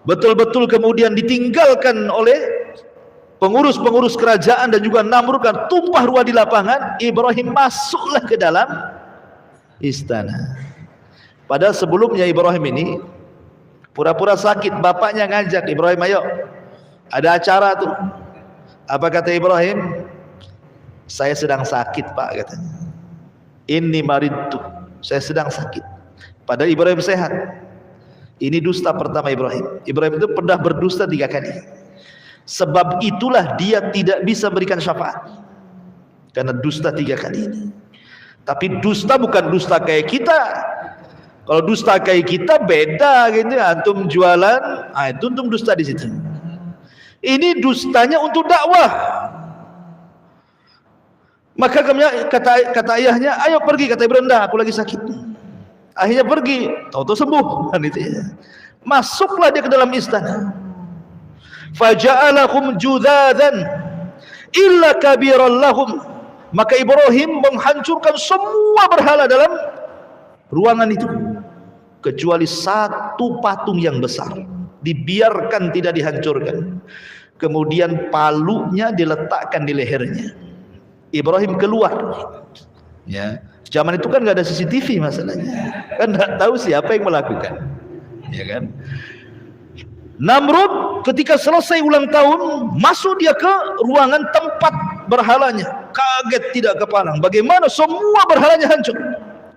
betul-betul kemudian ditinggalkan oleh pengurus-pengurus kerajaan dan juga Namrud, kan tumpah ruah di lapangan. Ibrahim masuklah ke dalam istana. Padahal sebelumnya Ibrahim ini pura-pura sakit, bapaknya ngajak Ibrahim, ayo ada acara tuh. Apa kata Ibrahim? Saya sedang sakit pak, katanya. Inni maridtu, saya sedang sakit. Padahal Ibrahim sehat. Ini dusta pertama Ibrahim. Ibrahim itu pernah berdusta 3 kali. Sebab itulah dia tidak bisa berikan syafaat, karena dusta 3 kali ini. Tapi dusta bukan dusta kayak kita. Kalau dusta kayak kita beda gitu. Antum jualan, itu antum dusta di situ. Ini dustanya untuk dakwah. Maka kata ayahnya, ayo pergi. Kata Ibrahim, dah aku lagi sakit. Akhirnya pergi, tahu-tahu sembuh kan itu ya. Masuklah dia ke dalam istana. Faja'alahum judzadan illa kabiran lahum. Maka Ibrahim menghancurkan semua berhala dalam ruangan itu, kecuali 1 patung yang besar, dibiarkan tidak dihancurkan. Kemudian palunya diletakkan di lehernya. Ibrahim keluar. Ya, zaman itu kan nggak ada CCTV masalahnya, kan nggak tahu siapa yang melakukan, ya kan. Namrud ketika selesai ulang tahun, masuk dia ke ruangan tempat berhalanya. Kaget tidak kepalang, bagaimana semua berhalanya hancur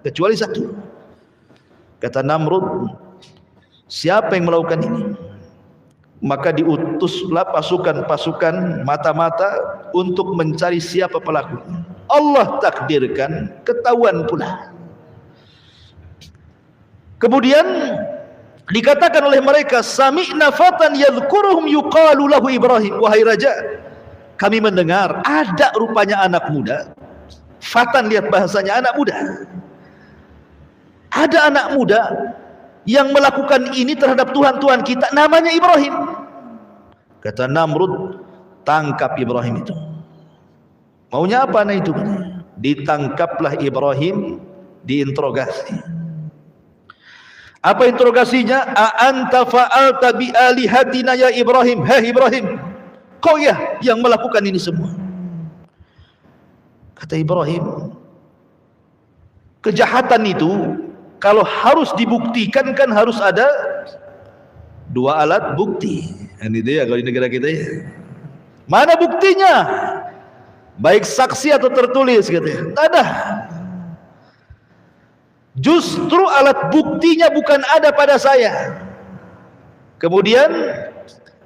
kecuali 1. Kata Namrud, siapa yang melakukan ini? Maka diutuslah pasukan-pasukan mata-mata untuk mencari siapa pelakunya. Allah takdirkan, ketahuan pula. Kemudian dikatakan oleh mereka, sami'na fatan yadhkuruhum yuqalu lahu Ibrahim. Wahai raja, kami mendengar ada rupanya anak muda. Fatan, lihat bahasanya, anak muda. Ada anak muda yang melakukan ini terhadap Tuhan-Tuhan kita, namanya Ibrahim. Kata Namrud, tangkap Ibrahim itu. Maunya apa anak itu? Ditangkaplah Ibrahim, diinterogasi. Apa interogasinya? A anta fa'alta bi alihatina ya Ibrahim. Hei Ibrahim, kau ya yang melakukan ini semua. Kata Ibrahim, kejahatan itu kalau harus dibuktikan kan harus ada 2 alat bukti. Ini dia kalau di negara kita ya. Mana buktinya? Baik saksi atau tertulis katanya. Tak ada. Justru alat buktinya bukan ada pada saya. Kemudian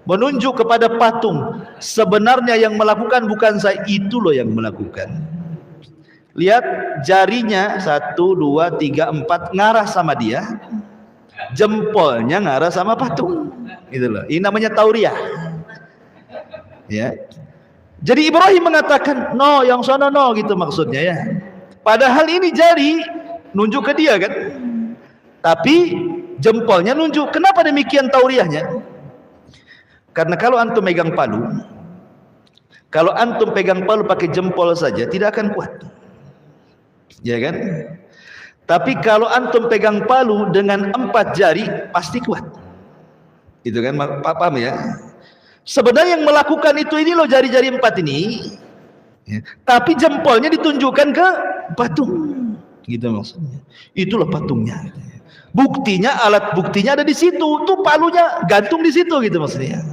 menunjuk kepada patung. Sebenarnya yang melakukan bukan saya, itu loh yang melakukan. Lihat jarinya 1, 2, 3, 4 ngarah sama dia, jempolnya ngarah sama patung. Itu loh. Ini namanya tauriah. Ya. Jadi Ibrahim mengatakan, no, yang sono no, gitu maksudnya ya. Padahal ini jari nunjuk ke dia kan. Tapi jempolnya nunjuk. Kenapa demikian tauriahnya? Karena kalau antum pegang palu, kalau antum pegang palu pakai jempol saja tidak akan kuat. Ya kan? Tapi kalau antum pegang palu dengan 4 jari pasti kuat. Itu kan, paham ya? Sebenarnya yang melakukan itu ini loh, jari-jari 4 ini ya. Tapi jempolnya ditunjukkan ke patung. Gitu maksudnya. Itulah patungnya. Buktinya, alat buktinya ada di situ. Tuh palunya gantung di situ gitu maksudnya.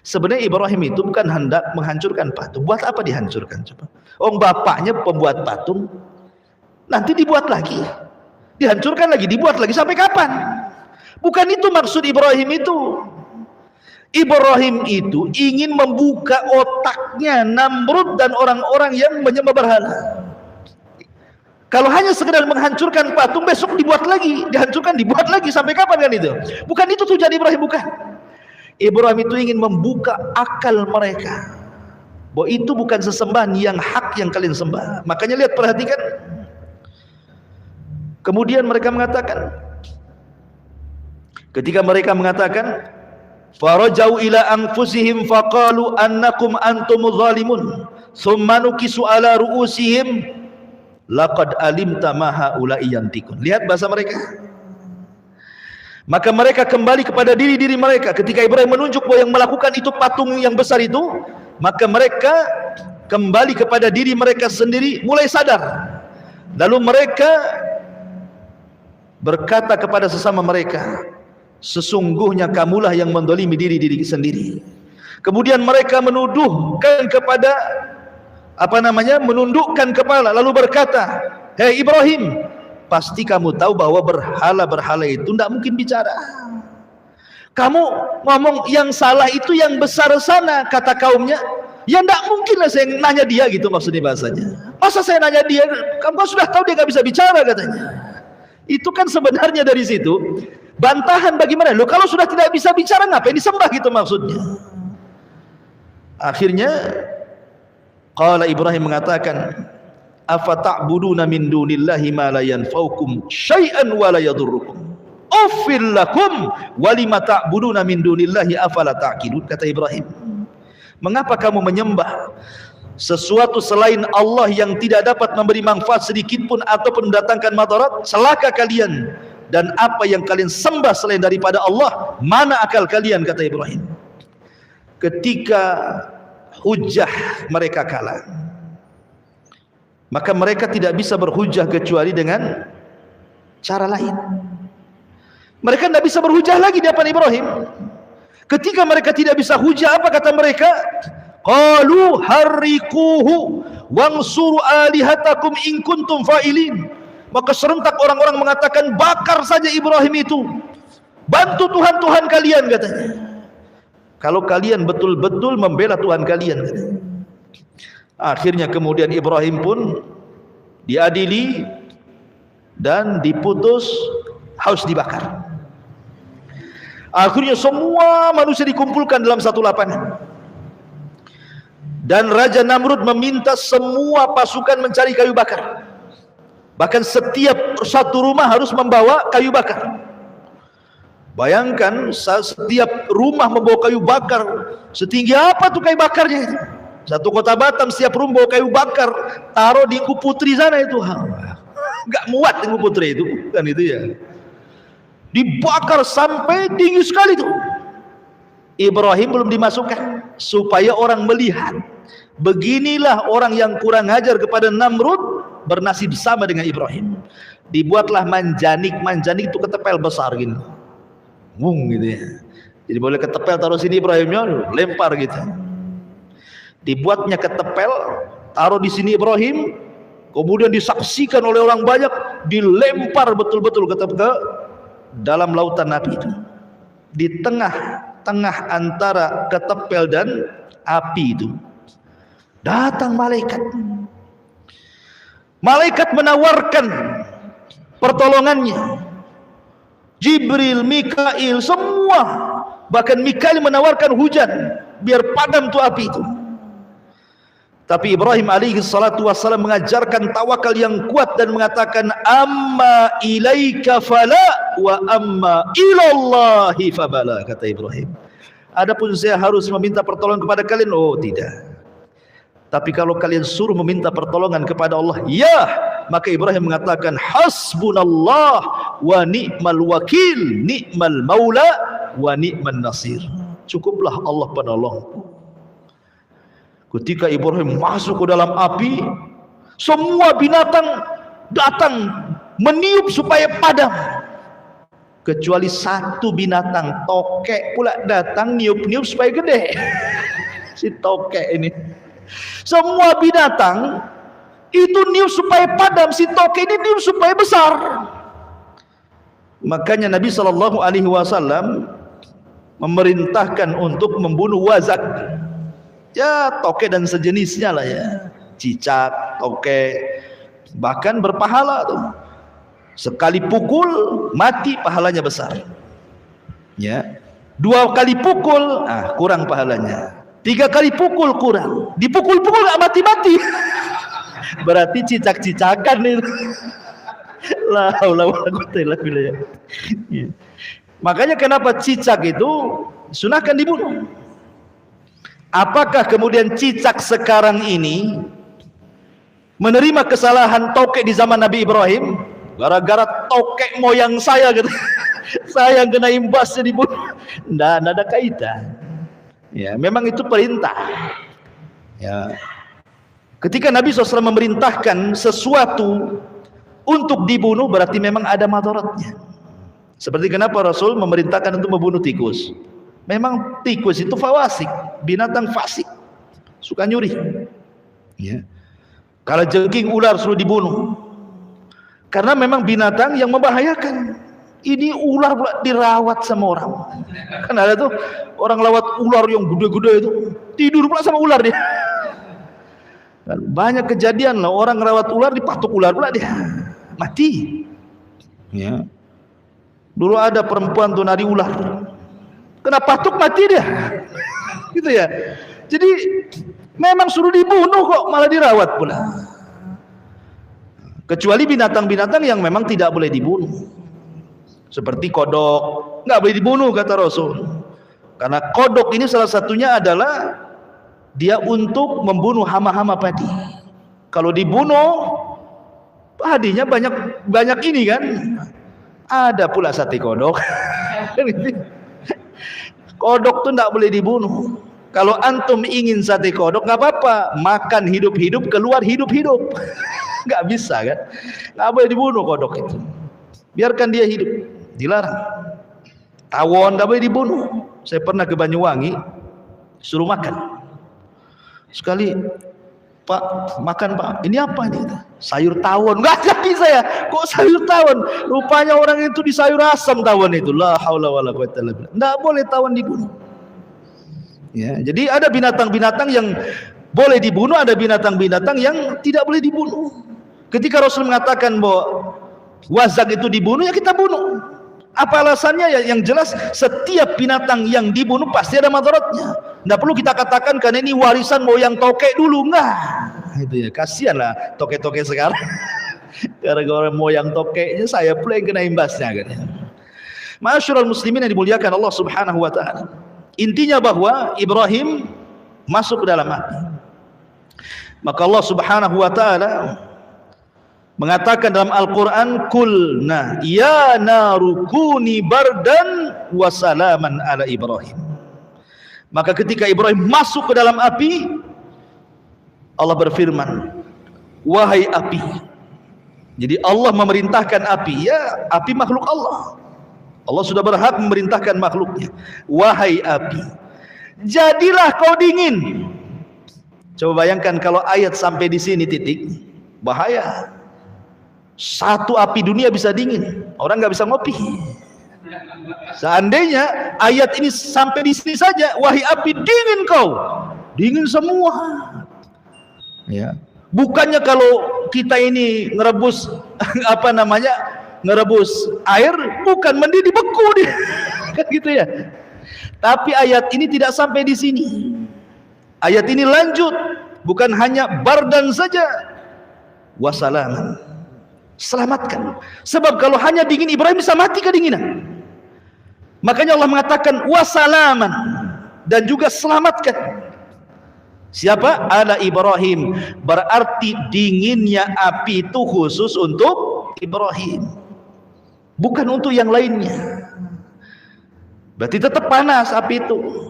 Sebenarnya Ibrahim itu bukan hendak menghancurkan patung. Buat apa dihancurkan coba? Oh, bapaknya pembuat patung. nanti dibuat lagi, dihancurkan lagi, dibuat lagi, sampai kapan? Bukan itu maksud Ibrahim itu. Ibrahim itu ingin membuka otaknya Namrud dan orang-orang yang menyembah berhala. Kalau hanya sekedar menghancurkan patung, besok dibuat lagi, dihancurkan, dibuat lagi, sampai kapan kan itu? Bukan itu tujuan Ibrahim, bukan. Ibrahim itu ingin membuka akal mereka bahwa itu bukan sesembahan yang hak yang kalian sembah. Makanya lihat, perhatikan. Kemudian mereka mengatakan, ketika mereka mengatakan, farajau ila anfusihim faqalu annakum antumuz zalimun thumma nukisu ala ru'usihim laqad alimta ma haula'i yantikun. Lihat bahasa mereka. Maka mereka kembali kepada diri-diri mereka. Ketika Ibrahim menunjuk bahwa yang melakukan itu patung yang besar itu, maka mereka kembali kepada diri mereka sendiri, mulai sadar. Lalu mereka berkata kepada sesama mereka, sesungguhnya kamulah yang mendolimi diri-diri sendiri. Kemudian mereka menuduhkan kepada menundukkan kepala, lalu berkata, hei Ibrahim, pasti kamu tahu bahwa berhala-berhala itu tidak mungkin bicara. Kamu ngomong yang salah itu yang besar sana, kata kaumnya. Ya tidak mungkin lah saya nanya dia, gitu maksudnya bahasanya. Masa saya nanya dia, kamu sudah tahu dia nggak bisa bicara, katanya. Itu kan sebenarnya dari situ bantahan bagaimana? Loh, kalau sudah tidak bisa bicara ngapain disembah, gitu maksudnya. Akhirnya qala Ibrahim mengatakan, afata'buduna min dunillahi ma la yanfa'ukum syai'an wa la yadurrukum uffil lakum wa lima ta'buduna min dunillahi afala ta'qilun. Kata Ibrahim, mengapa kamu menyembah sesuatu selain Allah yang tidak dapat memberi manfaat sedikit pun ataupun mendatangkan madarat? Celaka kalian, dan apa yang kalian sembah selain daripada Allah, mana akal kalian? Kata Ibrahim. Ketika hujah mereka kalah, maka mereka tidak bisa berhujah kecuali dengan cara lain. Mereka tidak bisa berhujah lagi di hadapan Ibrahim. Ketika mereka tidak bisa hujah, apa kata mereka? Qalu harriquhu wansuru alihatakum in kuntum fa'ilin. Maka serentak orang-orang mengatakan, bakar saja Ibrahim itu, bantu Tuhan-Tuhan kalian, katanya, kalau kalian betul-betul membela Tuhan kalian, katanya. Akhirnya kemudian Ibrahim pun diadili dan diputus harus dibakar. Akhirnya semua manusia dikumpulkan dalam satu lapangan, dan Raja Namrud meminta semua pasukan mencari kayu bakar. Bahkan setiap satu rumah harus membawa kayu bakar. Bayangkan, setiap rumah membawa kayu bakar. Setinggi apa tuh kayu bakarnya itu? Satu kota Batam setiap rumah bawa kayu bakar, taruh di Engku Putri sana itu. Enggak muat Engku Putri itu, kan itu ya. Dibakar sampai tinggi sekali itu. Ibrahim belum dimasukkan supaya orang melihat, beginilah orang yang kurang ajar kepada Namrud bernasib sama dengan Ibrahim. Dibuatlah manjanik itu ketepel besar gini, gitu ya. Jadi boleh ketepel taruh sini, Ibrahimnya lempar gitu. Dibuatnya ketepel, taruh di sini Ibrahim, kemudian disaksikan oleh orang banyak, dilempar betul-betul ke dalam lautan api itu. Di tengah-tengah antara ketepel dan api itu datang malaikat. Malaikat menawarkan pertolongannya. Jibril, Mikail, semua. Bahkan Mikail menawarkan hujan biar padam tuh api itu. Tapi Ibrahim alaihi salatu wassalam mengajarkan tawakal yang kuat dan mengatakan, amma ilaika fala wa amma ilallahi fabala. Kata Ibrahim, adapun saya harus meminta pertolongan kepada kalian, oh tidak. Tapi kalau kalian suruh meminta pertolongan kepada Allah, ya. Maka Ibrahim mengatakan, hasbunallah wa ni'mal wakil, ni'mal maula wa ni'man nasir. Cukuplah Allah penolongku. Ketika Ibrahim masuk ke dalam api, semua binatang datang meniup supaya padam, kecuali satu binatang, tokek pula datang niup-niup supaya gede. Si tokek ini. Semua binatang Itu niup supaya padam, si toke ini niup supaya besar. Makanya Nabi SAW memerintahkan untuk membunuh wazak. Ya, toke dan sejenisnya lah ya. Cicak, toke, bahkan berpahala tuh. Sekali pukul mati pahalanya besar. Ya. 2 kali pukul kurang pahalanya. 3 kali pukul kurang. Dipukul-pukul gak mati-mati. Berarti cicak-cicakan itu. La haula wala quwwata illa billah. Makanya kenapa cicak itu sunahkan dibunuh? Apakah kemudian cicak sekarang ini menerima kesalahan tokek di zaman Nabi Ibrahim? Gara-gara tokek moyang saya gitu. Saya yang kena imbasnya dibunuh. Nggak ada kaitan. Ya, memang itu perintah. Ya. Ketika Nabi SAW memerintahkan sesuatu untuk dibunuh, berarti memang ada madaratnya. Seperti kenapa Rasul memerintahkan untuk membunuh tikus. Memang tikus itu fawasik, binatang fasik, suka nyuri. Ya. Kalau jengking ular suruh dibunuh, karena memang binatang yang membahayakan. Ini ular pula dirawat sama orang. Kan ada tuh orang lawat ular yang gede-gede itu, tidur pula sama ular dia. Banyak kejadian lah, orang rawat ular dipatuk ular pula dia mati. Ya. Dulu ada perempuan tuh nari ular, kena patuk mati dia. Gitu ya. Jadi memang suruh dibunuh kok malah dirawat pula. Kecuali binatang-binatang yang memang tidak boleh dibunuh. Seperti kodok, nggak boleh dibunuh kata Rasul. Karena kodok ini salah satunya adalah dia untuk membunuh hama-hama padi. Kalau dibunuh, padinya banyak ini kan. Ada pula sate kodok. Kodok tuh nggak boleh dibunuh. Kalau antum ingin sate kodok nggak apa-apa, makan hidup-hidup, keluar hidup-hidup. Nggak bisa kan? Nggak boleh dibunuh kodok itu. Biarkan dia hidup, dilarang. Tawon nggak boleh dibunuh. Saya pernah ke Banyuwangi, suruh makan. Sekali, Pak, makan Pak. Ini apa ini? Sayur tawon. Nggak bisa ya. Kok sayur tawon? Rupanya orang itu di sayur asam tawon itu. La haula wala quwwata illa billah. Nggak boleh tawon dibunuh. Ya, jadi ada binatang-binatang yang boleh dibunuh, ada binatang-binatang yang tidak boleh dibunuh. Ketika Rasul mengatakan bahwa wazak itu dibunuh, ya kita bunuh. Apa alasannya? Ya, yang jelas setiap binatang yang dibunuh pasti ada madaratnya. Tidak perlu kita katakan karena ini warisan moyang tokek dulu, enggak. Itu ya, kasihan lah tokek-tokek sekarang. Gara-gara moyang tokeknya saya pula yang kena imbasnya kan. Ma'asyiral muslimin yang dimuliakan Allah Subhanahu wa taala. Intinya bahwa Ibrahim masuk ke dalam api. Maka Allah Subhanahu wa taala mengatakan dalam Al-Quran, kulna ya naru kuni bardan wa salaman ala Ibrahim. Maka ketika Ibrahim masuk ke dalam api, Allah berfirman, wahai api. Jadi Allah memerintahkan api, ya api makhluk Allah. Allah sudah berhak memerintahkan makhluknya. Wahai api, jadilah kau dingin. Coba bayangkan kalau ayat sampai di sini titik, bahaya. Satu api dunia bisa dingin, orang nggak bisa ngopi. Seandainya ayat ini sampai di sini saja, wahai api dingin kau, dingin semua. Ya, bukannya kalau kita ini ngerebus apa namanya, ngerebus air, bukan mendidih beku dia, kan gitu ya. Tapi ayat ini tidak sampai di sini. Ayat ini lanjut, bukan hanya bardan saja, wasalaman. Selamatkan. Sebab kalau hanya dingin, Ibrahim bisa mati kedinginan. Makanya Allah mengatakan wasalaman, dan juga selamatkan. Siapa? Ala Ibrahim. Berarti dinginnya api itu khusus untuk Ibrahim, bukan untuk yang lainnya. Berarti tetap panas api itu.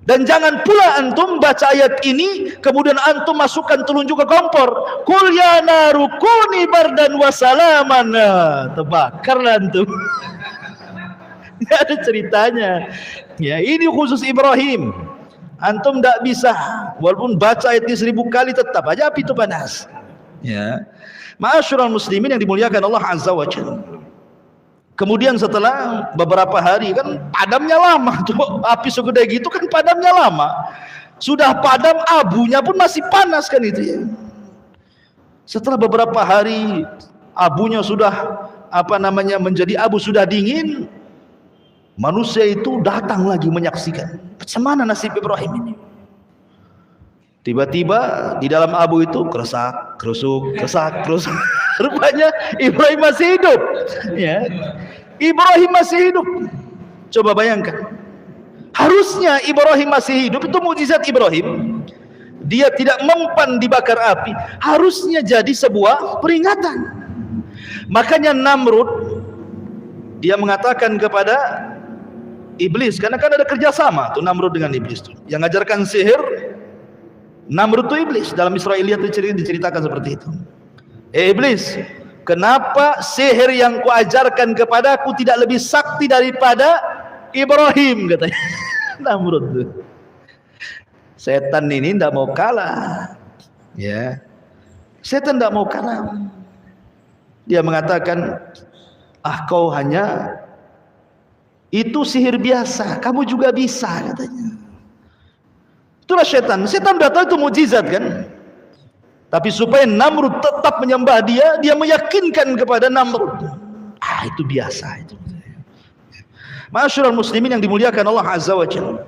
Dan jangan pula antum baca ayat ini kemudian antum masukkan telunjuk ke kompor. Qul ya naru kuni bardan wa salaman. Terbakarlah antum. Tidak ada ceritanya. Ya, ini khusus Ibrahim. Antum tidak bisa, walaupun baca ayat ini 1000 kali tetap aja api itu panas. Ya. Ma'asyiral muslimin yang dimuliakan Allah Azza wa Jalla. Kemudian setelah beberapa hari, kan padamnya lama tuh, api segede gitu kan padamnya lama. Sudah padam, abunya pun masih panas kan itu ya. Setelah beberapa hari abunya sudah menjadi abu, sudah dingin, manusia itu datang lagi menyaksikan. Bagaimana nasib Ibrahim ini? Tiba-tiba di dalam abu itu keresak, kerusuk, keresak, kerusuk. Rupanya Ibrahim masih hidup. Ya. Ibrahim masih hidup. Coba bayangkan. Harusnya Ibrahim masih hidup, itu mukjizat Ibrahim. Dia tidak mempan dibakar api. Harusnya jadi sebuah peringatan. Makanya Namrud, dia mengatakan kepada iblis, karena kan ada kerjasama tuh Namrud dengan iblis tuh. Yang ngajarkan sihir Namrud itu iblis. Dalam Israiliyat diceritakan seperti itu. Iblis, kenapa sihir yang kuajarkan kepadaku tidak lebih sakti daripada Ibrahim, katanya. Namrud tuh. Setan ini tidak mau kalah. Ya. Setan tidak mau kalah. Dia mengatakan, kau hanya itu sihir biasa, kamu juga bisa, katanya. Itulah setan. Setan sudah tahu itu mukjizat kan. Tapi supaya Namrud tetap menyembah dia, dia meyakinkan kepada Namrud. Itu biasa itu. Ma'asyiral muslimin yang dimuliakan Allah Azza wa Jalla.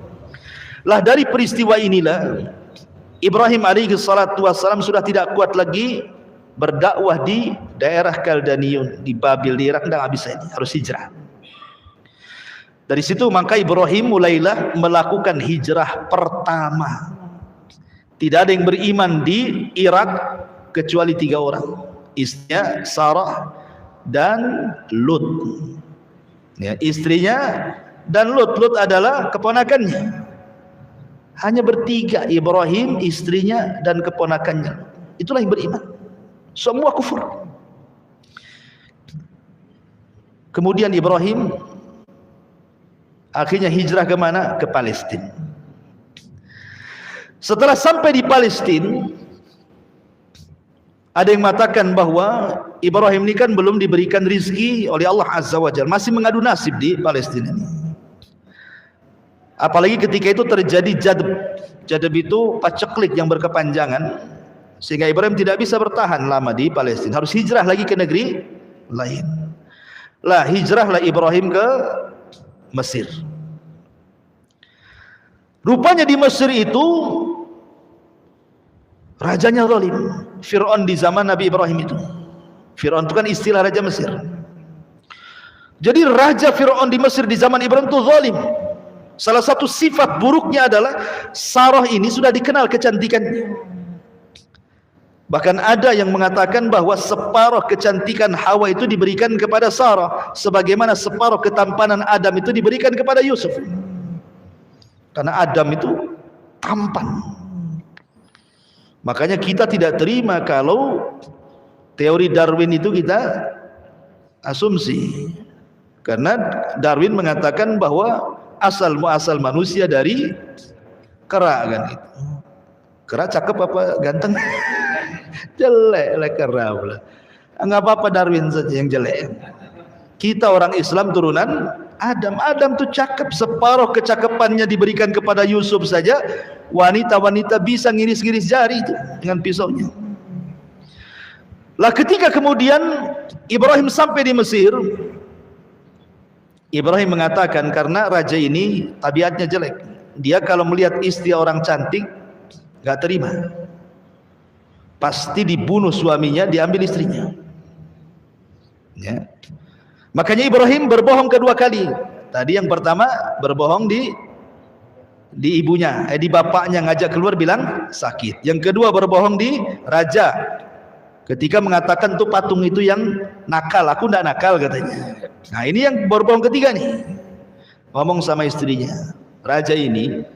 Lah dari peristiwa inilah Ibrahim alaihi salatu wassalam sudah tidak kuat lagi berdakwah di daerah Kaldaniun, di Babil, di Irak, dan habis ini harus hijrah. Dari situ maka Ibrahim mulailah melakukan hijrah pertama. Tidak ada yang beriman di Irak kecuali 3 orang. Istrinya Sarah dan Lut. Ya, istrinya dan Lut. Lut adalah keponakannya. Hanya bertiga, Ibrahim, istrinya dan keponakannya. Itulah yang beriman. Semua kufur. Kemudian Ibrahim akhirnya hijrah ke mana? Ke Palestina. Setelah sampai di Palestina, ada yang mengatakan bahwa Ibrahim ini kan belum diberikan rizki oleh Allah Azza wa Jalla, masih mengadu nasib di Palestina ini. Apalagi ketika itu terjadi jadab. Jadab itu paceklik yang berkepanjangan, sehingga Ibrahim tidak bisa bertahan lama di Palestina, harus hijrah lagi ke negeri lain. Lah hijrahlah Ibrahim ke Mesir. Rupanya di Mesir itu rajanya zalim. Fir'aun di zaman Nabi Ibrahim itu. Fir'aun itu kan istilah raja Mesir. Jadi raja Fir'aun di Mesir di zaman Ibrahim itu zalim. Salah satu sifat buruknya adalah Sarah ini sudah dikenal kecantikannya. Bahkan ada yang mengatakan bahwa separuh kecantikan Hawa itu diberikan kepada Sarah, sebagaimana separuh ketampanan Adam itu diberikan kepada Yusuf. Karena Adam itu tampan. Makanya kita tidak terima kalau teori Darwin itu kita asumsi. Karena Darwin mengatakan bahwa asal muasal manusia dari kera kan gitu. Kera cakep apa ganteng? Jelek kera pula. Enggak apa-apa Darwin saja yang jelek. Kita orang Islam turunan Adam. Adam tuh cakep, separuh kecakapannya diberikan kepada Yusuf saja. Wanita-wanita bisa ngiris-ngiris jari itu dengan pisaunya. Lah ketika kemudian Ibrahim sampai di Mesir, Ibrahim mengatakan karena raja ini tabiatnya jelek. Dia kalau melihat istri orang cantik gak terima. Pasti dibunuh suaminya, diambil istrinya. Ya. Makanya Ibrahim berbohong kedua kali. Tadi yang pertama berbohong di ibunya, di bapaknya, ngajak keluar bilang sakit. Yang kedua berbohong di raja. Ketika mengatakan tuh patung itu yang nakal, aku ndak nakal katanya. Nah ini yang berbohong ketiga nih. Ngomong sama istrinya, raja ini,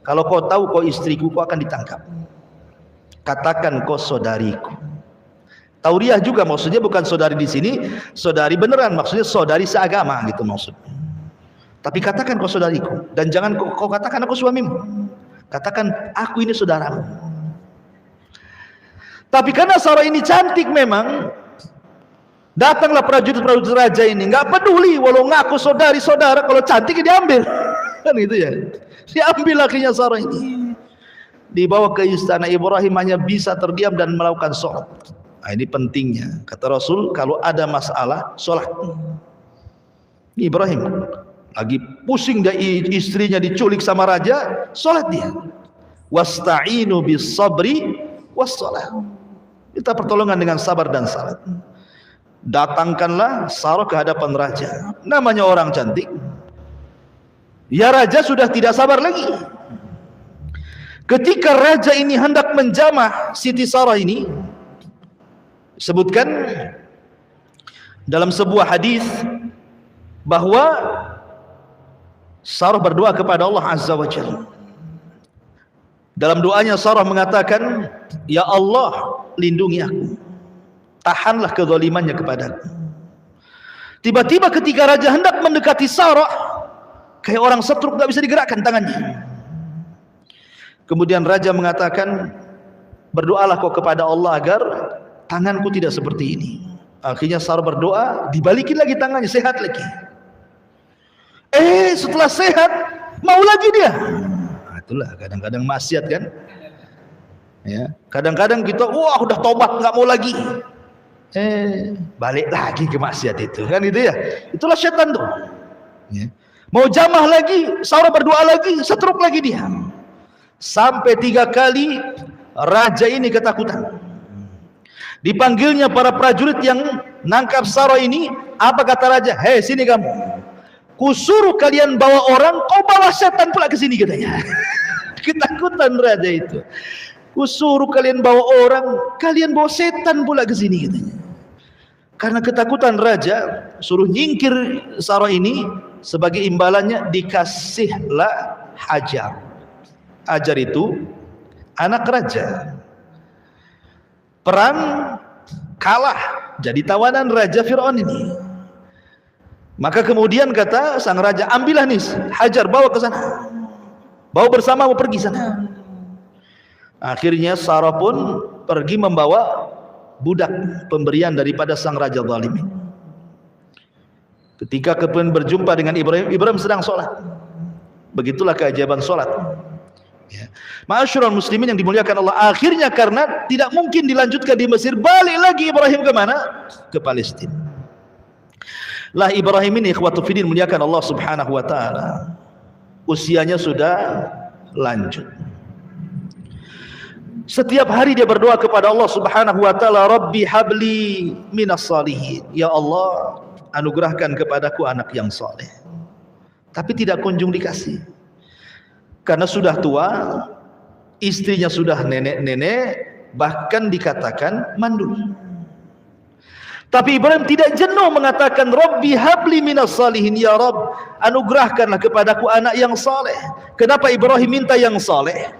kalau kau tahu kau istriku, kau akan ditangkap. Katakan kau saudariku. Tauriah juga maksudnya bukan saudari di sini, saudari beneran, maksudnya saudari seagama gitu maksudnya. Tapi katakan kau saudariku, dan jangan kau katakan aku suamimu. Katakan aku ini saudaramu. Tapi karena Sarah ini cantik memang, datanglah prajurit-prajurit raja ini, nggak peduli walau ngaku saudari-saudara, kalau cantik diambil. Kan itu ya. Diambil akhirnya Sarah ini. Dibawa ke istana Ibrahim, hanya bisa terdiam dan melakukan sholat. Nah, ini pentingnya. Kata Rasul, kalau ada masalah, sholat. Ibrahim lagi pusing dari istrinya diculik sama raja, sholat dia. Wasta'inu bis sabri was sholat. Kita pertolongan dengan sabar dan salat. Datangkanlah Sarah ke hadapan raja. Namanya orang cantik. Ya, raja sudah tidak sabar lagi. Ketika raja ini hendak menjamah Siti Sarah ini, sebutkan dalam sebuah hadis bahwa Sarah berdoa kepada Allah Azza wa Jalla. Dalam doanya Sarah mengatakan, "Ya Allah, lindungi aku. Tahanlah kezalimannya kepadaku." Tiba-tiba ketika raja hendak mendekati Sarah, kayak orang setruk, tak bisa digerakkan tangannya. Kemudian raja mengatakan, "Berdoalah kau kepada Allah agar tanganku tidak seperti ini." Akhirnya Sarah berdoa, dibalikin lagi tangannya, sehat lagi. Setelah sehat, mau lagi dia. Nah, itulah kadang-kadang maksiat kan. Ya, kadang-kadang kita, wah udah tobat nggak mau lagi. Balik lagi ke maksiat itu, kan itu ya. Itulah setan tuh. Ya. Mau jamah lagi, Sarah berdoa lagi, setruk lagi dia. Sampai 3 kali raja ini ketakutan. Dipanggilnya para prajurit yang nangkap Sarah ini. Apa kata raja? "Hei, sini kamu. Kusuruh kalian bawa orang, kau bawa setan pula ke sini," katanya. Ketakutan raja itu. Kusuruh kalian bawa orang, kalian bawa setan pula ke sini, katanya. Karena ketakutan raja, suruh nyingkir Sarah ini. Sebagai imbalannya dikasihlah Hajar. Hajar itu anak raja. Perang kalah, jadi tawanan Raja Fir'aun ini. Maka kemudian kata sang raja, "Ambillah nih Hajar, bawa ke sana. Bawa bersama, mau pergi sana." Akhirnya Sarah pun pergi membawa budak pemberian daripada sang raja zalim. Ketika kemudian berjumpa dengan Ibrahim, Ibrahim sedang sholat. Begitulah keajaiban sholat. Ya. Ma'asyiral muslimin yang dimuliakan Allah, akhirnya karena tidak mungkin dilanjutkan di Mesir, balik lagi Ibrahim ke mana? Ke Palestina. Lah Ibrahim ini ikhwatu fiddin muliakan Allah Subhanahu wa taala. Usianya sudah lanjut. Setiap hari dia berdoa kepada Allah Subhanahu wa taala, "Rabbi habli minas salihin." Ya Allah, anugerahkan kepadaku anak yang saleh. Tapi tidak kunjung dikasih. Karena sudah tua, istrinya sudah nenek-nenek, bahkan dikatakan mandul. Tapi Ibrahim tidak jenuh mengatakan, "Rabbi habli minas salihin." Ya Rabb, anugerahkanlah kepadaku anak yang saleh. Kenapa Ibrahim minta yang saleh?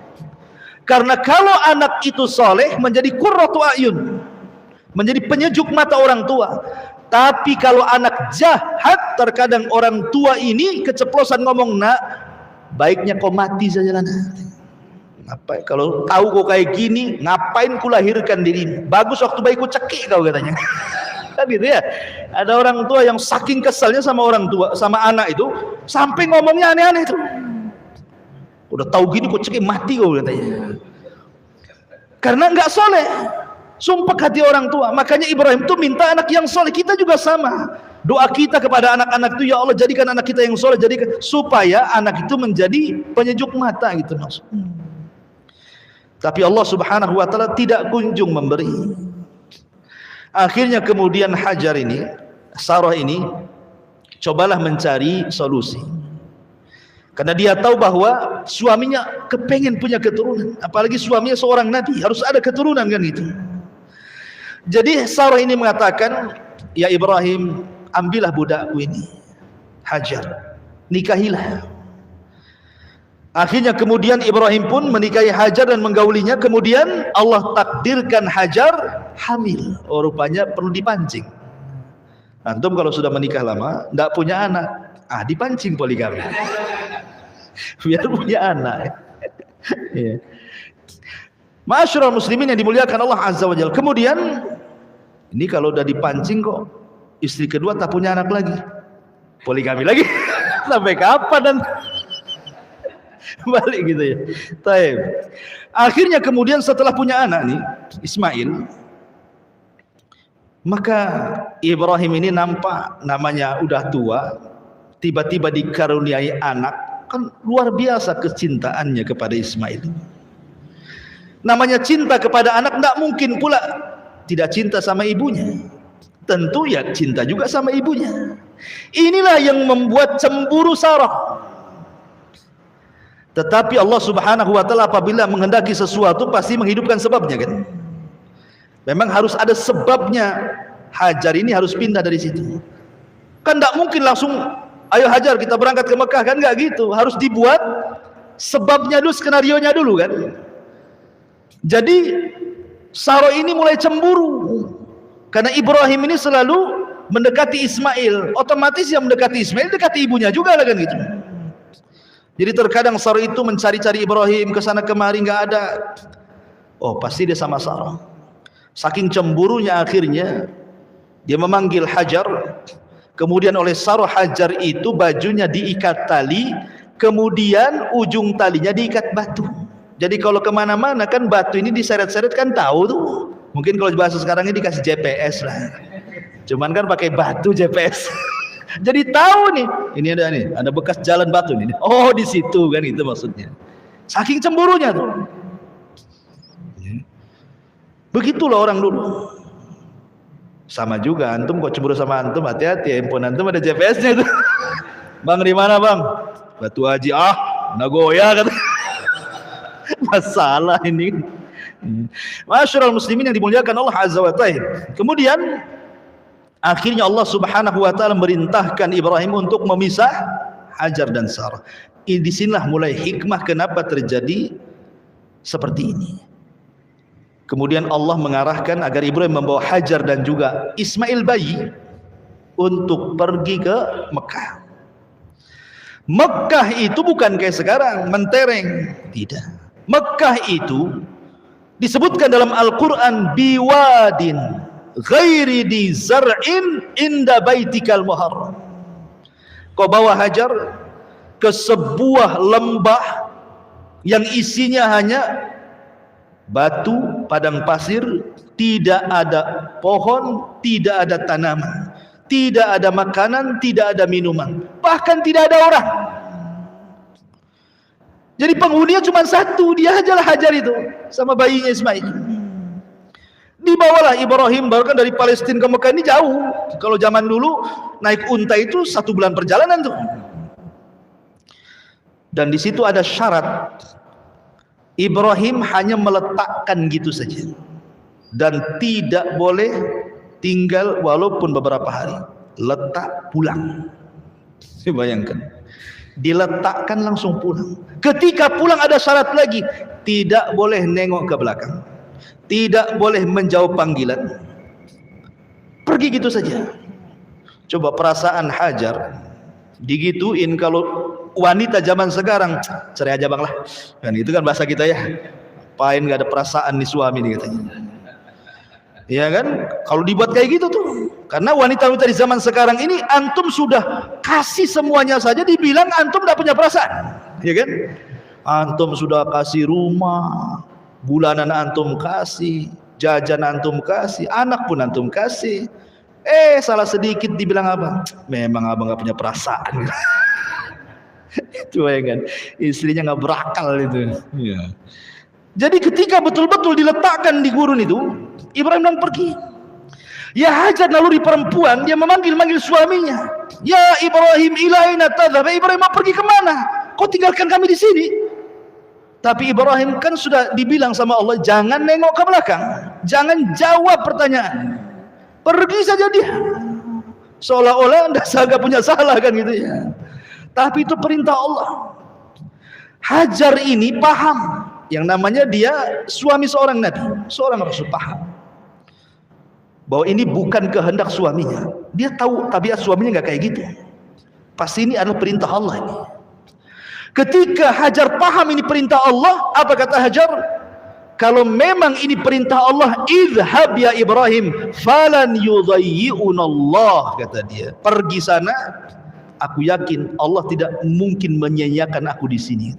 Karena kalau anak itu saleh menjadi qurratu a'yun, menjadi penyejuk mata orang tua. Tapi kalau anak jahat, terkadang orang tua ini keceplosan ngomong, "Nak, baiknya kau mati saja lah, nak. Ngapain kalau tahu kau kayak gini, ngapain ku lahirkan dirimu? Bagus waktu bayi ku cekik kau," katanya. Kan gitu ya. Ada orang tua yang saking kesalnya sama orang tua, sama anak itu, sampai ngomongnya aneh-aneh itu. Udah tahu gini kok cekik, mati kau, katanya. Karena enggak soleh. Sumpah hati orang tua. Makanya Ibrahim tuh minta anak yang soleh. Kita juga sama. Doa kita kepada anak-anak itu, ya Allah jadikan anak kita yang soleh, jadikan supaya anak itu menjadi penyejuk mata gitu maksudnya. Tapi Allah Subhanahu wa taala tidak kunjung memberi. Akhirnya kemudian Hajar ini, Sarah ini, cobalah mencari solusi. Karena dia tahu bahwa suaminya kepengen punya keturunan, apalagi suaminya seorang nabi, harus ada keturunan kan gitu. Jadi Sarah ini mengatakan, "Ya Ibrahim, ambillah budakku ini, Hajar, nikahilah." Akhirnya kemudian Ibrahim pun menikahi Hajar dan menggaulinya. Kemudian Allah takdirkan Hajar hamil. Oh, rupanya perlu dipancing. Antum kalau sudah menikah lama, tidak punya anak, dipancing poligami. Biar punya anak. Ya. Ma'asyiral muslimin yang dimuliakan Allah Azza wa Jalla. Kemudian ini kalau udah dipancing kok istri kedua tak punya anak lagi, poligami lagi. Sampai kapan dan balik gitu ya. Taib. Akhirnya kemudian setelah punya anak nih Ismail, maka Ibrahim ini nampak namanya udah tua, tiba-tiba dikaruniai anak, kan luar biasa kecintaannya kepada Ismail. Namanya cinta kepada anak, tidak mungkin pula tidak cinta sama ibunya. Tentu ya cinta juga sama ibunya. Inilah yang membuat cemburu Sarah. Tetapi Allah Subhanahu wa taala apabila menghendaki sesuatu pasti menghidupkan sebabnya kan. Memang harus ada sebabnya. Hajar ini harus pindah dari situ. Kan tidak mungkin langsung ayo Hajar kita berangkat ke Mekah, kan enggak gitu. Harus dibuat sebabnya dulu, skenarionya dulu kan. Jadi Sarah ini mulai cemburu karena Ibrahim ini selalu mendekati Ismail. Otomatis yang mendekati Ismail dekati ibunya juga lah kan gitu. Jadi terkadang Sarah itu mencari-cari Ibrahim ke sana kemari, enggak ada. Oh, pasti dia sama Sarah. Saking cemburunya akhirnya dia memanggil Hajar. Kemudian oleh Sarah Hajar itu bajunya diikat tali, kemudian ujung talinya diikat batu. Jadi kalau kemana-mana kan batu ini diseret-seret kan tahu tuh. Mungkin kalau bahasa sekarang ini dikasih GPS lah. Cuman kan pakai batu GPS. Jadi tahu nih, ini ada bekas jalan batu nih. Oh di situ kan, itu maksudnya. Saking cemburunya tuh. Begitulah orang dulu. Sama juga antum kok cemburu sama antum, hati-hati, handphone antum ada GPS-nya itu. Bang di mana bang? Batu Haji. Nagoya kata. Masalah ini. Ma'asyiral muslimin yang dimuliakan Allah Azza wa Jalla. Kemudian akhirnya Allah Subhanahu wa taala merintahkan Ibrahim untuk memisah Hajar dan Sarah. Di sinilah mulai hikmah kenapa terjadi seperti ini. Kemudian Allah mengarahkan agar Ibrahim membawa Hajar dan juga Ismail bayi untuk pergi ke Mekah. Mekah itu bukan kayak sekarang mentereng, tidak. Mekah itu disebutkan dalam Al-Quran biwadin ghairi di zar'in inda baitikal muharram. Kau bawa Hajar ke sebuah lembah yang isinya hanya batu, padang pasir, tidak ada pohon, tidak ada tanaman, tidak ada makanan, tidak ada minuman, bahkan tidak ada orang. Jadi penghuninya cuma satu, dia ajalah Hajar itu sama bayinya Ismail. Dibawalah Ibrahim, bahkan dari Palestina ke Mekah ini jauh. Kalau zaman dulu naik unta itu 1 bulan perjalanan tuh. Dan di situ ada syarat. Ibrahim hanya meletakkan gitu saja dan tidak boleh tinggal walaupun beberapa hari. Letak pulang. Bayangkan, diletakkan langsung pulang. Ketika pulang ada syarat lagi, tidak boleh nengok ke belakang, tidak boleh menjawab panggilan, pergi gitu saja. Coba perasaan Hajar digituin. Kalau wanita zaman sekarang, cerai aja bang lah kan, itu kan bahasa kita ya, apain gak ada perasaan nih suami nih katanya, ya kan. Kalau dibuat kayak gitu tuh, karena wanita-wanita di zaman sekarang ini antum sudah kasih semuanya saja dibilang antum gak punya perasaan, ya kan. Antum sudah kasih rumah, bulanan antum kasih, jajan antum kasih, anak pun antum kasih, salah sedikit dibilang apa, memang abang gak punya perasaan. Itu ya kan, istrinya nggak berakal itu ya. Jadi ketika betul-betul diletakkan di gurun itu, Ibrahim bilang pergi. Ya Hajar, naluri perempuan, dia memanggil suaminya. Ya Ibrahim, ilaina tadhhab. Ibrahim mau pergi kemana? Kau tinggalkan kami di sini. Tapi Ibrahim kan sudah dibilang sama Allah, jangan nengok ke belakang, jangan jawab pertanyaan, pergi saja dia. Seolah-olah nggak punya salah kan gitu ya. Tapi itu perintah Allah. Hajar ini paham, yang namanya dia suami seorang Nabi, seorang Rasul, paham bahwa ini bukan kehendak suaminya. Dia tahu tabiat suaminya nggak kayak gitu. Pasti ini adalah perintah Allah ini. Ketika Hajar paham ini perintah Allah, apa kata Hajar? kalau memang ini perintah Allah, idhab ya Ibrahim falan yudayyi'unallah, kata dia, pergi sana, aku yakin Allah tidak mungkin menyia-nyiakan aku di sini.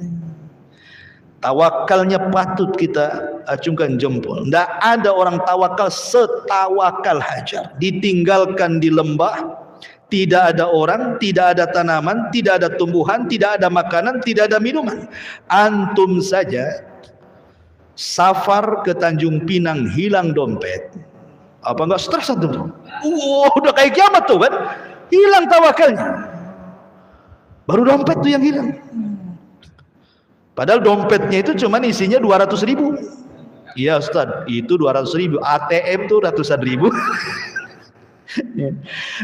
Tawakalnya patut kita acungkan jempol. Tidak ada orang tawakal setawakal Hajar. Ditinggalkan di lembah, tidak ada orang, tidak ada tanaman, tidak ada tumbuhan, tidak ada makanan, tidak ada minuman. Antum saja safar ke Tanjung Pinang, hilang dompet, apa enggak stres antum? Udah kayak kiamat tuh kan, hilang tawakalnya. Baru dompet tuh yang hilang. Padahal dompetnya itu cuman isinya 200.000. Iya Ustaz, itu 200.000. ATM tuh ratusan ribu.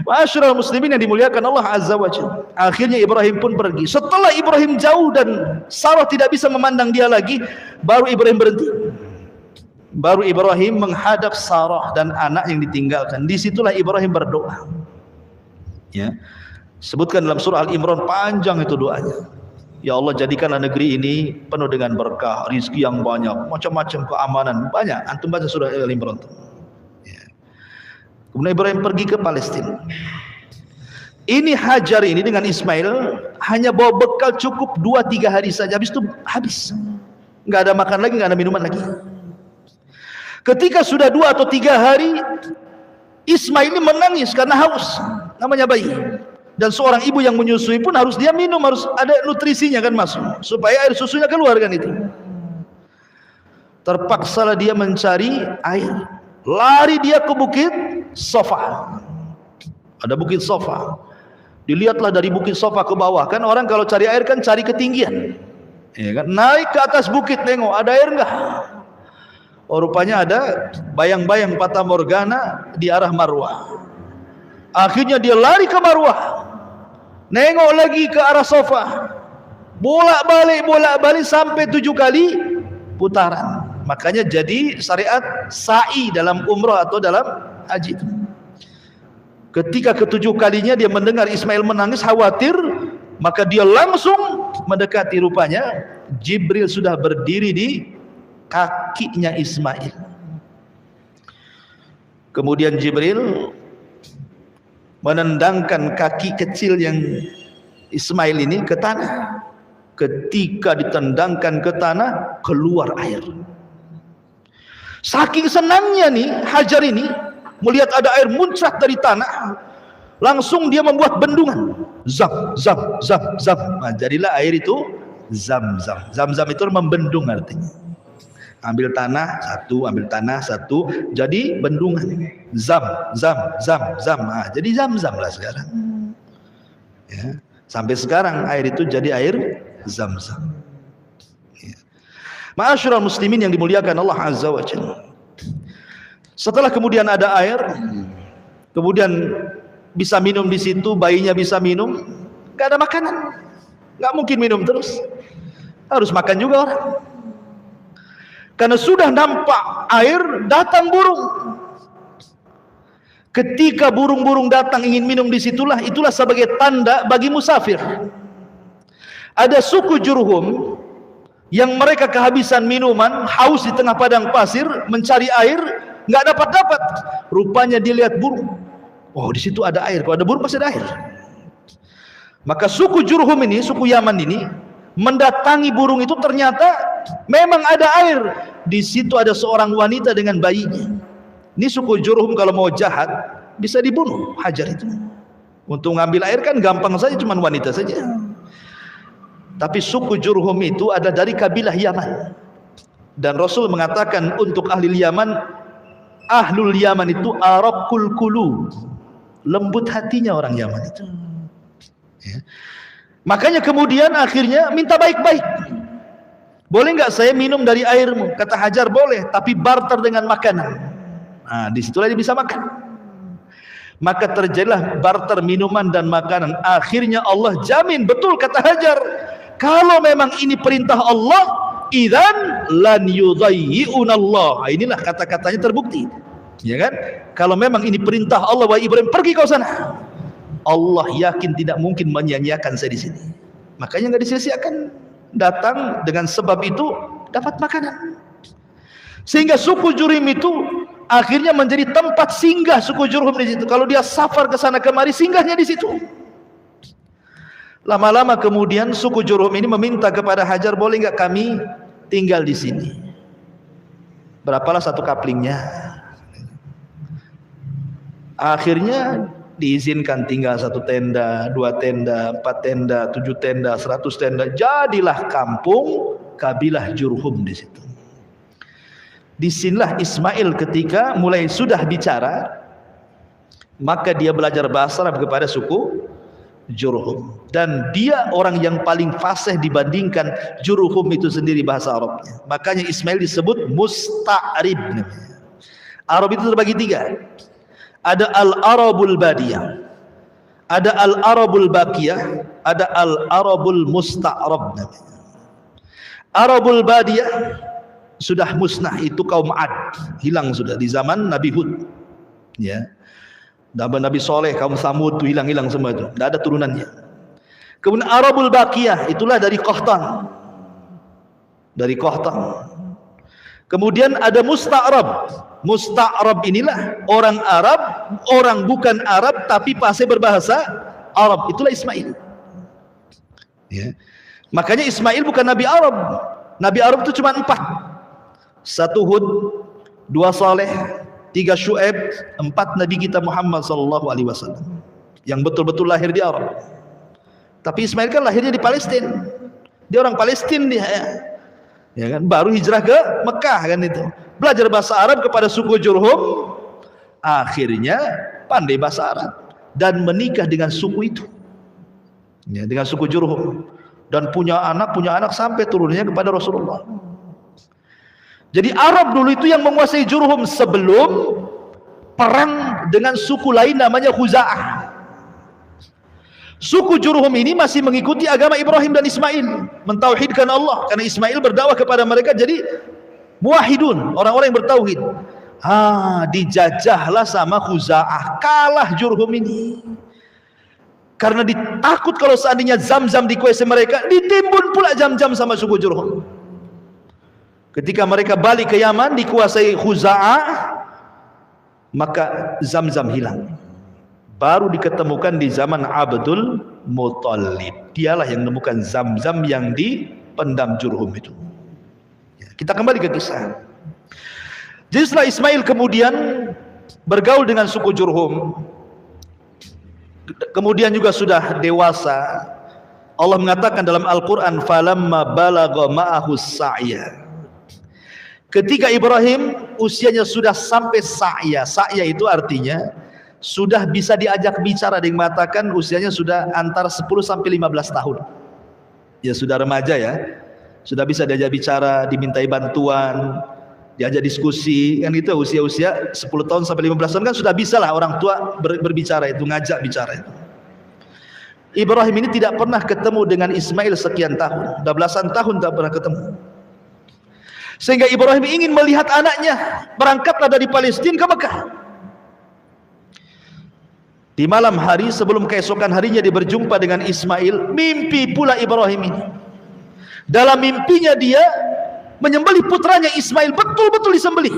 Ma'asyiral muslimin yang dimuliakan Allah Azza wa Jalla. Akhirnya Ibrahim pun pergi. Setelah Ibrahim jauh dan Sarah tidak bisa memandang dia lagi, baru Ibrahim berhenti. Baru Ibrahim menghadap Sarah dan anak yang ditinggalkan. Disitulah Ibrahim berdoa. Ya, sebutkan dalam surah Al-Imran, panjang itu doanya. Ya Allah, jadikanlah negeri ini penuh dengan berkah, rizki yang banyak, macam-macam keamanan banyak. Antum baca surah Al-Imran. Kemudian Ibrahim pergi ke Palestina. Ini Hajar ini dengan Ismail hanya bawa bekal cukup 2-3 hari saja. Habis itu habis. Enggak ada makan lagi, enggak ada minuman lagi. Ketika sudah 2 atau 3 hari, Ismail ini menangis karena haus. Namanya bayi. Dan seorang ibu yang menyusui pun harus dia minum, harus ada nutrisinya kan masuk, supaya air susunya keluar kan itu. Terpaksalah dia mencari air. Lari dia ke bukit Sofa. Ada bukit Sofa. Dilihatlah dari bukit Sofa ke bawah. Kan orang kalau cari air kan cari ketinggian. Ya kan? Naik ke atas bukit, tengok ada air enggak? Oh, rupanya ada bayang-bayang Fata Morgana di arah Marwah. Akhirnya dia lari ke Marwah. Nengok lagi ke arah Sofa. Bolak-balik sampai 7 kali putaran. Makanya jadi syariat sa'i dalam umrah atau dalam haji itu. Ketika ke-7 kalinya dia mendengar Ismail menangis, khawatir, maka dia langsung mendekati. Rupanya Jibril sudah berdiri di kakinya Ismail. Kemudian Jibril menendangkan kaki kecil yang Ismail ini ke tanah. Ketika ditendangkan ke tanah, keluar air. Saking senangnya nih Hajar ini melihat ada air muncrat dari tanah, langsung dia membuat bendungan. Zam. Nah, jadilah air itu Zam-Zam. Zam-Zam itu membendung artinya. Ambil tanah satu, jadi bendungan. Zam. Nah, jadi Zam-Zam lah sekarang. Ya, sampai sekarang air itu jadi air Zam-Zam. Ya. Ma'asyiral muslimin yang dimuliakan Allah Azza wa Jalla. Setelah kemudian ada air, kemudian bisa minum di situ, bayinya bisa minum, enggak ada makanan. Enggak mungkin minum terus. Harus makan juga orang. Karena sudah nampak air, datang burung. Ketika burung-burung datang ingin minum di situlah, itulah sebagai tanda bagi musafir. Ada suku Jurhum yang mereka kehabisan minuman, haus di tengah padang pasir, mencari air, nggak dapat. Rupanya dia lihat burung. Oh, di situ ada air. Kalau ada burung pasti ada air. Maka suku Jurhum ini, suku Yaman ini, mendatangi burung itu, ternyata memang ada air. Di situ ada seorang wanita dengan bayinya. Ini suku Jurhum kalau mau jahat bisa dibunuh Hajar itu. Untuk ngambil air kan gampang saja, cuma wanita saja. Tapi suku Jurhum itu ada dari kabilah Yaman. Dan Rasul mengatakan untuk ahli Yaman, ahlul Yaman itu araqul qulub, lembut hatinya orang Yaman itu. Ya. Makanya kemudian akhirnya minta baik-baik. Boleh nggak saya minum dari airmu? Kata Hajar, boleh, tapi barter dengan makanan. Nah, disitulah dia bisa makan. Maka terjadilah barter minuman dan makanan. Akhirnya Allah jamin, betul kata Hajar, kalau memang ini perintah Allah, idzan lan yudayyi'unallah. Nah, inilah kata-katanya terbukti. Ya kan? Kalau memang ini perintah Allah, wahai Ibrahim, pergi kau sana. Allah yakin tidak mungkin menyia-nyiakan saya di sini. Makanya nggak disia-siakan. Datang dengan sebab itu dapat makanan. Sehingga suku Jurhum itu akhirnya menjadi tempat singgah suku Jurhum di situ. Kalau dia safar ke sana kemari, singgahnya di situ. Lama-lama kemudian suku Jurhum ini meminta kepada Hajar, boleh enggak kami tinggal di sini? Berapalah satu kaplingnya. Akhirnya diizinkan tinggal 1 tenda, 2 tenda, 4 tenda, 7 tenda, 100 tenda. Jadilah kampung kabilah Jurhum di situ. Disinilah Ismail ketika mulai sudah bicara, maka dia belajar bahasa Arab kepada suku Jurhum, dan dia orang yang paling fasih dibandingkan Jurhum itu sendiri bahasa Arabnya. Makanya Ismail disebut musta'rib. Arab itu terbagi 3. Ada al-Arabul Badiyah, ada al-Arabul Baqiyah, ada al-Arabul Musta'rab. Arabul Badiyah sudah musnah, itu kaum Ad, hilang sudah di zaman Nabi Hud, ya. Nabi Soleh, kaum Samud itu hilang semua itu, tidak ada turunannya. Kemudian Arabul Baqiyah itulah dari Qahtan, Kemudian ada Musta'rab. Musta'rab inilah orang Arab, orang bukan Arab tapi pasti berbahasa Arab, itulah Ismail, ya. Makanya Ismail bukan Nabi Arab. Nabi Arab itu cuma 4. 1 Hud, 2 Saleh, 3 Syuaib, 4 Nabi kita Muhammad SAW yang betul-betul lahir di Arab. Tapi Ismail kan lahirnya di Palestina. Dia orang Palestina dia, ya kan? Baru hijrah ke Mekah kan itu. Belajar bahasa Arab kepada suku Jurhum, akhirnya pandai bahasa Arab dan menikah dengan suku itu, ya, dengan suku Jurhum, dan punya anak sampai turunnya kepada Rasulullah. Jadi Arab dulu itu yang menguasai Jurhum sebelum perang dengan suku lain namanya Khuza'ah. Suku Jurhum ini masih mengikuti agama Ibrahim dan Ismail, mentauhidkan Allah, karena Ismail berdakwah kepada mereka jadi muwahhidun, orang-orang yang bertauhid. Dijajahlah sama Khuza'ah, kalah Jurhum ini. Karena ditakut kalau seandainya Zam-Zam dikuasai mereka, ditimbun pula Zam-Zam sama suku Jurhum. Ketika mereka balik ke Yaman dikuasai Khuza'ah, maka Zam-Zam hilang. Baru diketemukan di zaman Abdul Muttalib. Dialah yang menemukan Zam-Zam yang dipendam Jurhum itu. Ya, kita kembali ke kisah. Jadi setelah Ismail kemudian bergaul dengan suku Jurhum, kemudian juga sudah dewasa, Allah mengatakan dalam Al-Quran, falamma balagha ma'ahu sa'ya. Ketika Ibrahim usianya sudah sampai sa'ya. Sa'ya itu artinya sudah bisa diajak bicara, yang mengatakan usianya sudah antara 10 sampai 15 tahun. Ya sudah remaja ya. Sudah bisa diajak bicara, dimintai bantuan, diajak diskusi, kan itu usia-usia 10 tahun sampai 15 tahun kan sudah bisa lah orang tua berbicara itu, ngajak bicara itu. Ibrahim ini tidak pernah ketemu dengan Ismail sekian tahun, udah belasan tahun tak pernah ketemu. Sehingga Ibrahim ingin melihat anaknya, berangkatlah dari Palestina ke Mekah. Di malam hari sebelum keesokan harinya dia berjumpa dengan Ismail, mimpi pula Ibrahim ini. Dalam mimpinya dia menyembelih putranya Ismail, betul-betul disembelih.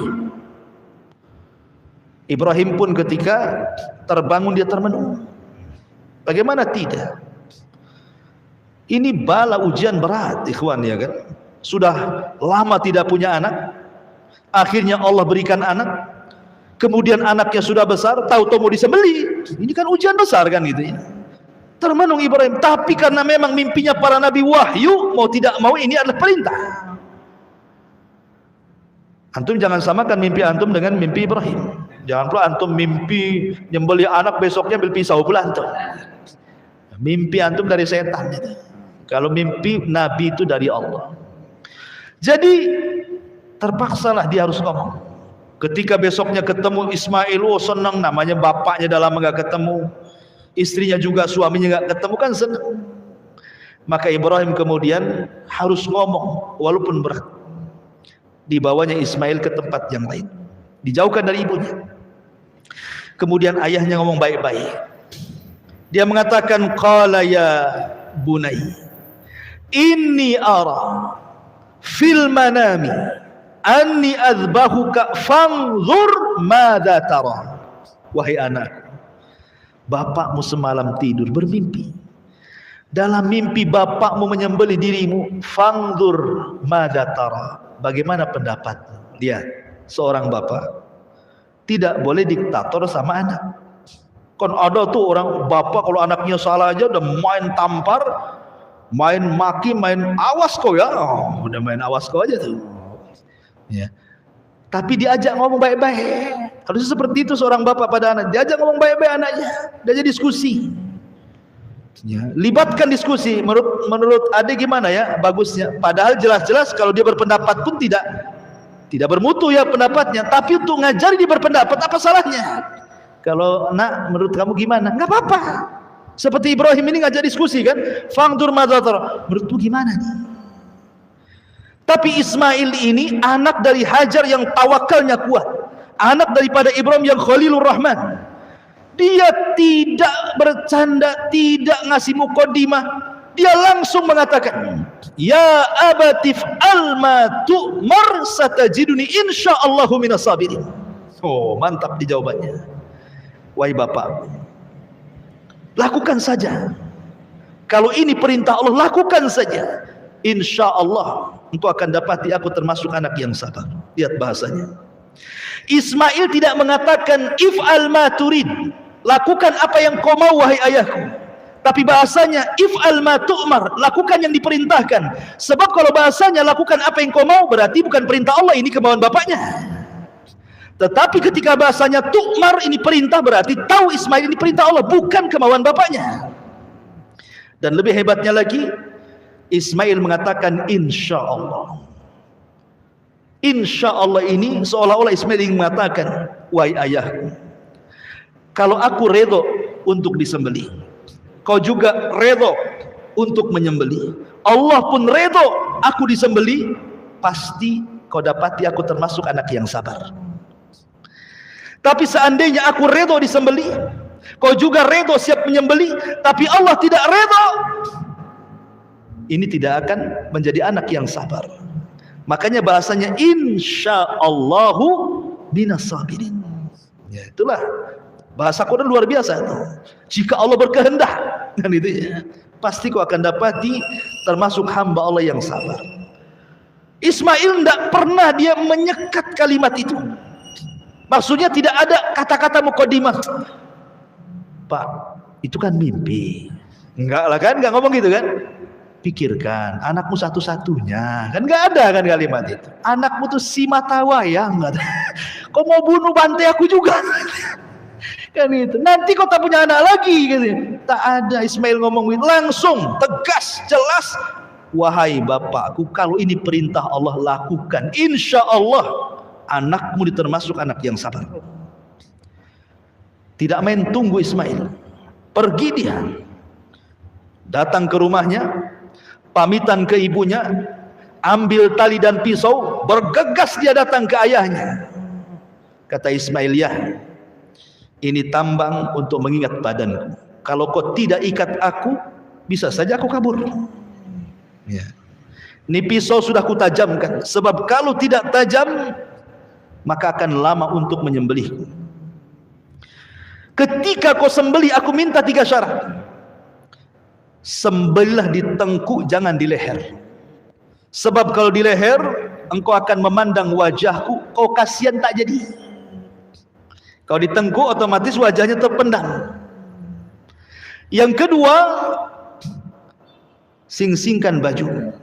Ibrahim pun ketika terbangun dia termenung. Bagaimana tidak? Ini bala ujian berat, ikhwan, ya kan? Sudah lama tidak punya anak, akhirnya Allah berikan anak, kemudian anaknya sudah besar, tahu-tahu mau disembelih. Ini kan ujian besar kan gitu ya. Termenung Ibrahim, tapi karena memang mimpinya para nabi wahyu, mau tidak mau ini adalah perintah. Antum jangan samakan mimpi antum dengan mimpi Ibrahim. Jangan pula antum mimpi nyembelih anak, besoknya ambil pisau pula antum. Mimpi antum dari setan. Kalau mimpi nabi itu dari Allah. Jadi terpaksalah dia harus ngomong. Ketika besoknya ketemu Ismail, oh senang, namanya bapaknya dah lama gak ketemu, istrinya juga, suaminya gak ketemu, kan senang. Maka Ibrahim kemudian harus ngomong walaupun berat. Dibawanya Ismail ke tempat yang lain, dijauhkan dari ibunya. Kemudian ayahnya ngomong baik-baik. Dia mengatakan, qala ya bunai inni ara fil manami anni adzbahuka fanzur madza tara. Wahai anak, bapakmu semalam tidur bermimpi. Dalam mimpi bapakmu menyembelih dirimu. Fanzur madza tara. Bagaimana pendapatmu? Lihat, seorang bapak tidak boleh diktator sama anak. Kan ada tuh orang bapak kalau anaknya salah aja udah main tampar, main maki, main awas kau ya. Oh, udah main awas kau aja tuh. Ya. Tapi diajak ngomong baik-baik. Harusnya seperti itu seorang bapak pada anak. Diajak ngomong baik-baik anaknya, diajak diskusi. Ya, libatkan diskusi. Menurut adik gimana ya bagusnya? Padahal jelas-jelas kalau dia berpendapat pun tidak bermutu ya pendapatnya. Tapi untuk ngajari dia berpendapat, apa salahnya? Kalau nak, menurut kamu gimana? Nggak apa-apa. Seperti Ibrahim ini ngajak diskusi kan? Fangdur madzatar. Menurutmu gimana nih? Tapi Ismail ini anak dari Hajar yang tawakalnya kuat, anak daripada Ibrahim yang Khalilur Rahman. Dia tidak bercanda, tidak ngasih muqaddimah. Dia langsung mengatakan, ya abatif alma tu'mar satajiduni insyaallahu minas sabirin. Oh, mantap di jawabannya. Wahai bapak, lakukan saja. Kalau ini perintah Allah, lakukan saja. Insyaallah engkau akan dapati aku termasuk anak yang sabar. Lihat bahasanya. Ismail tidak mengatakan if'al ma turid, lakukan apa yang kau mau wahai ayahku. Tapi bahasanya if'al ma tu'mar, lakukan yang diperintahkan. Sebab kalau bahasanya lakukan apa yang kau mau, berarti bukan perintah Allah, ini kemauan bapaknya. Tetapi ketika bahasanya tu'mar, ini perintah, berarti tahu Ismail ini perintah Allah, bukan kemauan bapaknya. Dan lebih hebatnya lagi, Ismail mengatakan insya Allah. Insya Allah ini seolah-olah Ismail ingin mengatakan, wahai ayahku, kalau aku redho untuk disembelih, kau juga redho untuk menyembelih. Allah pun redho aku disembelih, pasti kau dapati aku termasuk anak yang sabar. Tapi seandainya aku redho disembelih, kau juga redho siap menyembelih, tapi Allah tidak redho, ini tidak akan menjadi anak yang sabar. Makanya bahasanya insyaallahu minas sabirin. Ya, itulah bahasa Quran luar biasa itu. Jika Allah berkehendak, kan itu ya, pasti kau akan dapati termasuk hamba Allah yang sabar. Ismail tidak pernah dia menyekat kalimat itu. Maksudnya tidak ada kata-kata muqaddimah. Pak, itu kan mimpi. Enggak lah kan, enggak ngomong gitu kan. Pikirkan, anakmu satu-satunya. Kan enggak ada kan kalimat itu. Anakmu tuh si mata wayang. Kau mau bunuh bantai aku juga. Kan itu. Nanti kau tak punya anak lagi gitu. Tak ada. Ismail ngomong gitu, langsung tegas, jelas. Wahai bapakku, kalau ini perintah Allah, lakukan. Insya Allah anakmu termasuk anak yang sabar. Tidak main tunggu Ismail, pergi dia, datang ke rumahnya, pamitan ke ibunya, ambil tali dan pisau, bergegas dia datang ke ayahnya. Kata Ismail, ya, ini tambang untuk mengingat badanku. Kalau kau tidak ikat aku, bisa saja aku kabur. Ya. Ini pisau sudah kutajamkan, sebab kalau tidak tajam, maka akan lama untuk menyembelihku. Ketika kau sembelih, aku minta 3 syarat. Sembelihlah di tengkuk, jangan di leher. Sebab kalau di leher, engkau akan memandang wajahku, kau kasihan tak jadi. Kalau di tengkuk, otomatis wajahnya terpendam. Yang kedua, sing-singkan baju.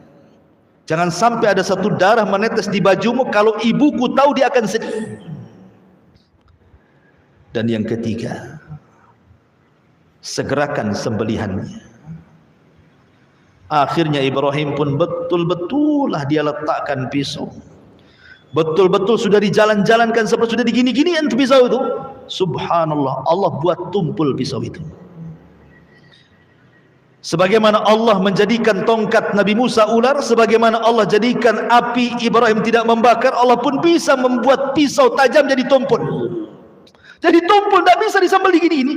Jangan sampai ada satu darah menetes di bajumu, kalau ibuku tahu dia akan sedih. Dan yang ketiga, segerakan sembelihannya. Akhirnya Ibrahim pun betul-betul lah dia letakkan pisau. Betul-betul sudah dijalan-jalankan, seperti sudah digini-ginian pisau itu. Subhanallah, Allah buat tumpul pisau itu. Sebagaimana Allah menjadikan tongkat Nabi Musa ular, sebagaimana Allah jadikan api Ibrahim tidak membakar, Allah pun bisa membuat pisau tajam jadi tumpul. Jadi tumpul, tidak bisa disembelih gini-gini.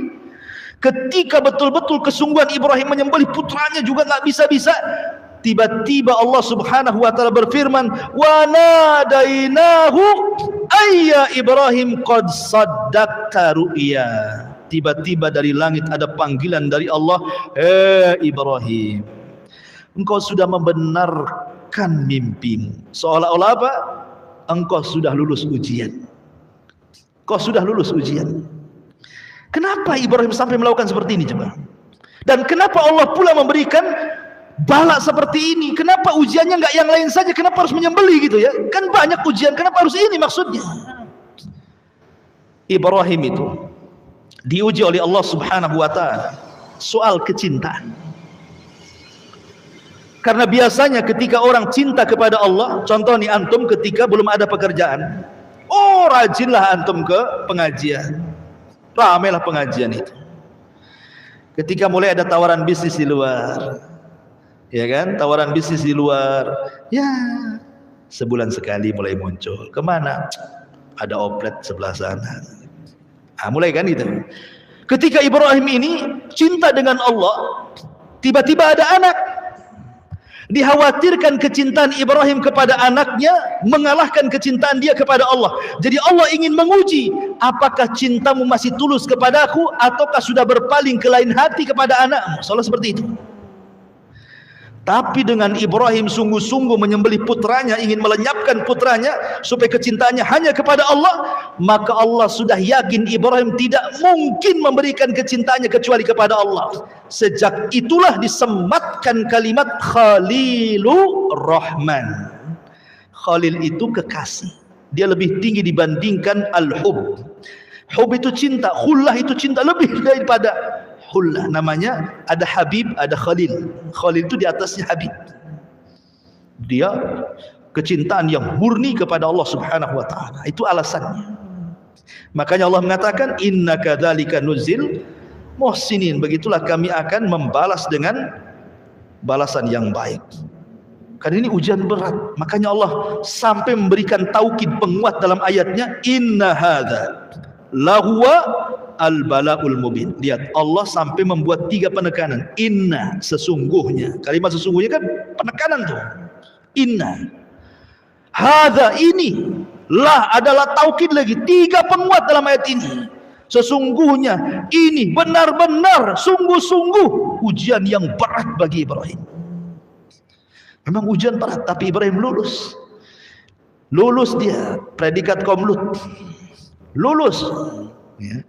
Ketika betul-betul kesungguhan Ibrahim menyembelih putranya juga nggak bisa-bisa, tiba-tiba Allah Subhanahu wa taala berfirman, "Wa nadainahu ayya Ibrahim qad saddaqta ru'ya." Tiba-tiba dari langit ada panggilan dari Allah, Ibrahim, engkau sudah membenarkan mimpimu. Seolah-olah apa? Engkau sudah lulus ujian. Kau sudah lulus ujian. Kenapa Ibrahim sampai melakukan seperti ini coba? Dan kenapa Allah pula memberikan bala seperti ini? Kenapa ujiannya enggak yang lain saja? Kenapa harus menyembelih gitu ya? Kan banyak ujian, kenapa harus ini maksudnya? Ibrahim itu diuji oleh Allah Subhanahu wa taala soal kecintaan. Karena biasanya ketika orang cinta kepada Allah, contoh nih antum ketika belum ada pekerjaan, rajinlah antum ke pengajian. Ramailah pengajian itu. Ketika mulai ada tawaran bisnis di luar, ya kan, tawaran bisnis di luar, ya sebulan sekali mulai muncul. Kemana? Ada oplet sebelah sana. Mulai kan itu. Ketika Ibrahim ini cinta dengan Allah, tiba-tiba ada anak. Dikhawatirkan kecintaan Ibrahim kepada anaknya mengalahkan kecintaan dia kepada Allah. Jadi Allah ingin menguji, apakah cintamu masih tulus kepadaku ataukah sudah berpaling ke lain hati kepada anakmu. Soalnya seperti itu. Tapi dengan Ibrahim sungguh-sungguh menyembelih putranya, ingin melenyapkan putranya supaya kecintaannya hanya kepada Allah, maka Allah sudah yakin Ibrahim tidak mungkin memberikan kecintaannya kecuali kepada Allah. Sejak itulah disematkan kalimat Khalilur Rahman. Khalil itu kekasih. Dia lebih tinggi dibandingkan al-hub. Hub itu cinta, khullah itu cinta lebih daripada khullah. Namanya ada Habib, ada Khalil. Khalil itu di atasnya Habib. Dia kecintaan yang murni kepada Allah Subhanahu wa taala. Itu alasannya. Makanya Allah mengatakan innaka dzalika nuzil muhsinin. Begitulah kami akan membalas dengan balasan yang baik. Karena ini ujian berat. Makanya Allah sampai memberikan taukid penguat dalam ayatnya, inna hadza lahuwa al-bala'ul mubin. Lihat, Allah sampai membuat 3 penekanan. Inna, sesungguhnya. Kalimat sesungguhnya kan penekanan tuh. Inna. Hadza, ini. Lah adalah taukid lagi. 3 penguat dalam ayat ini. Sesungguhnya, ini benar-benar, sungguh-sungguh ujian yang berat bagi Ibrahim. Memang ujian berat, tapi Ibrahim lulus. Lulus dia, predikat kaum Lut. Lulus. Ya.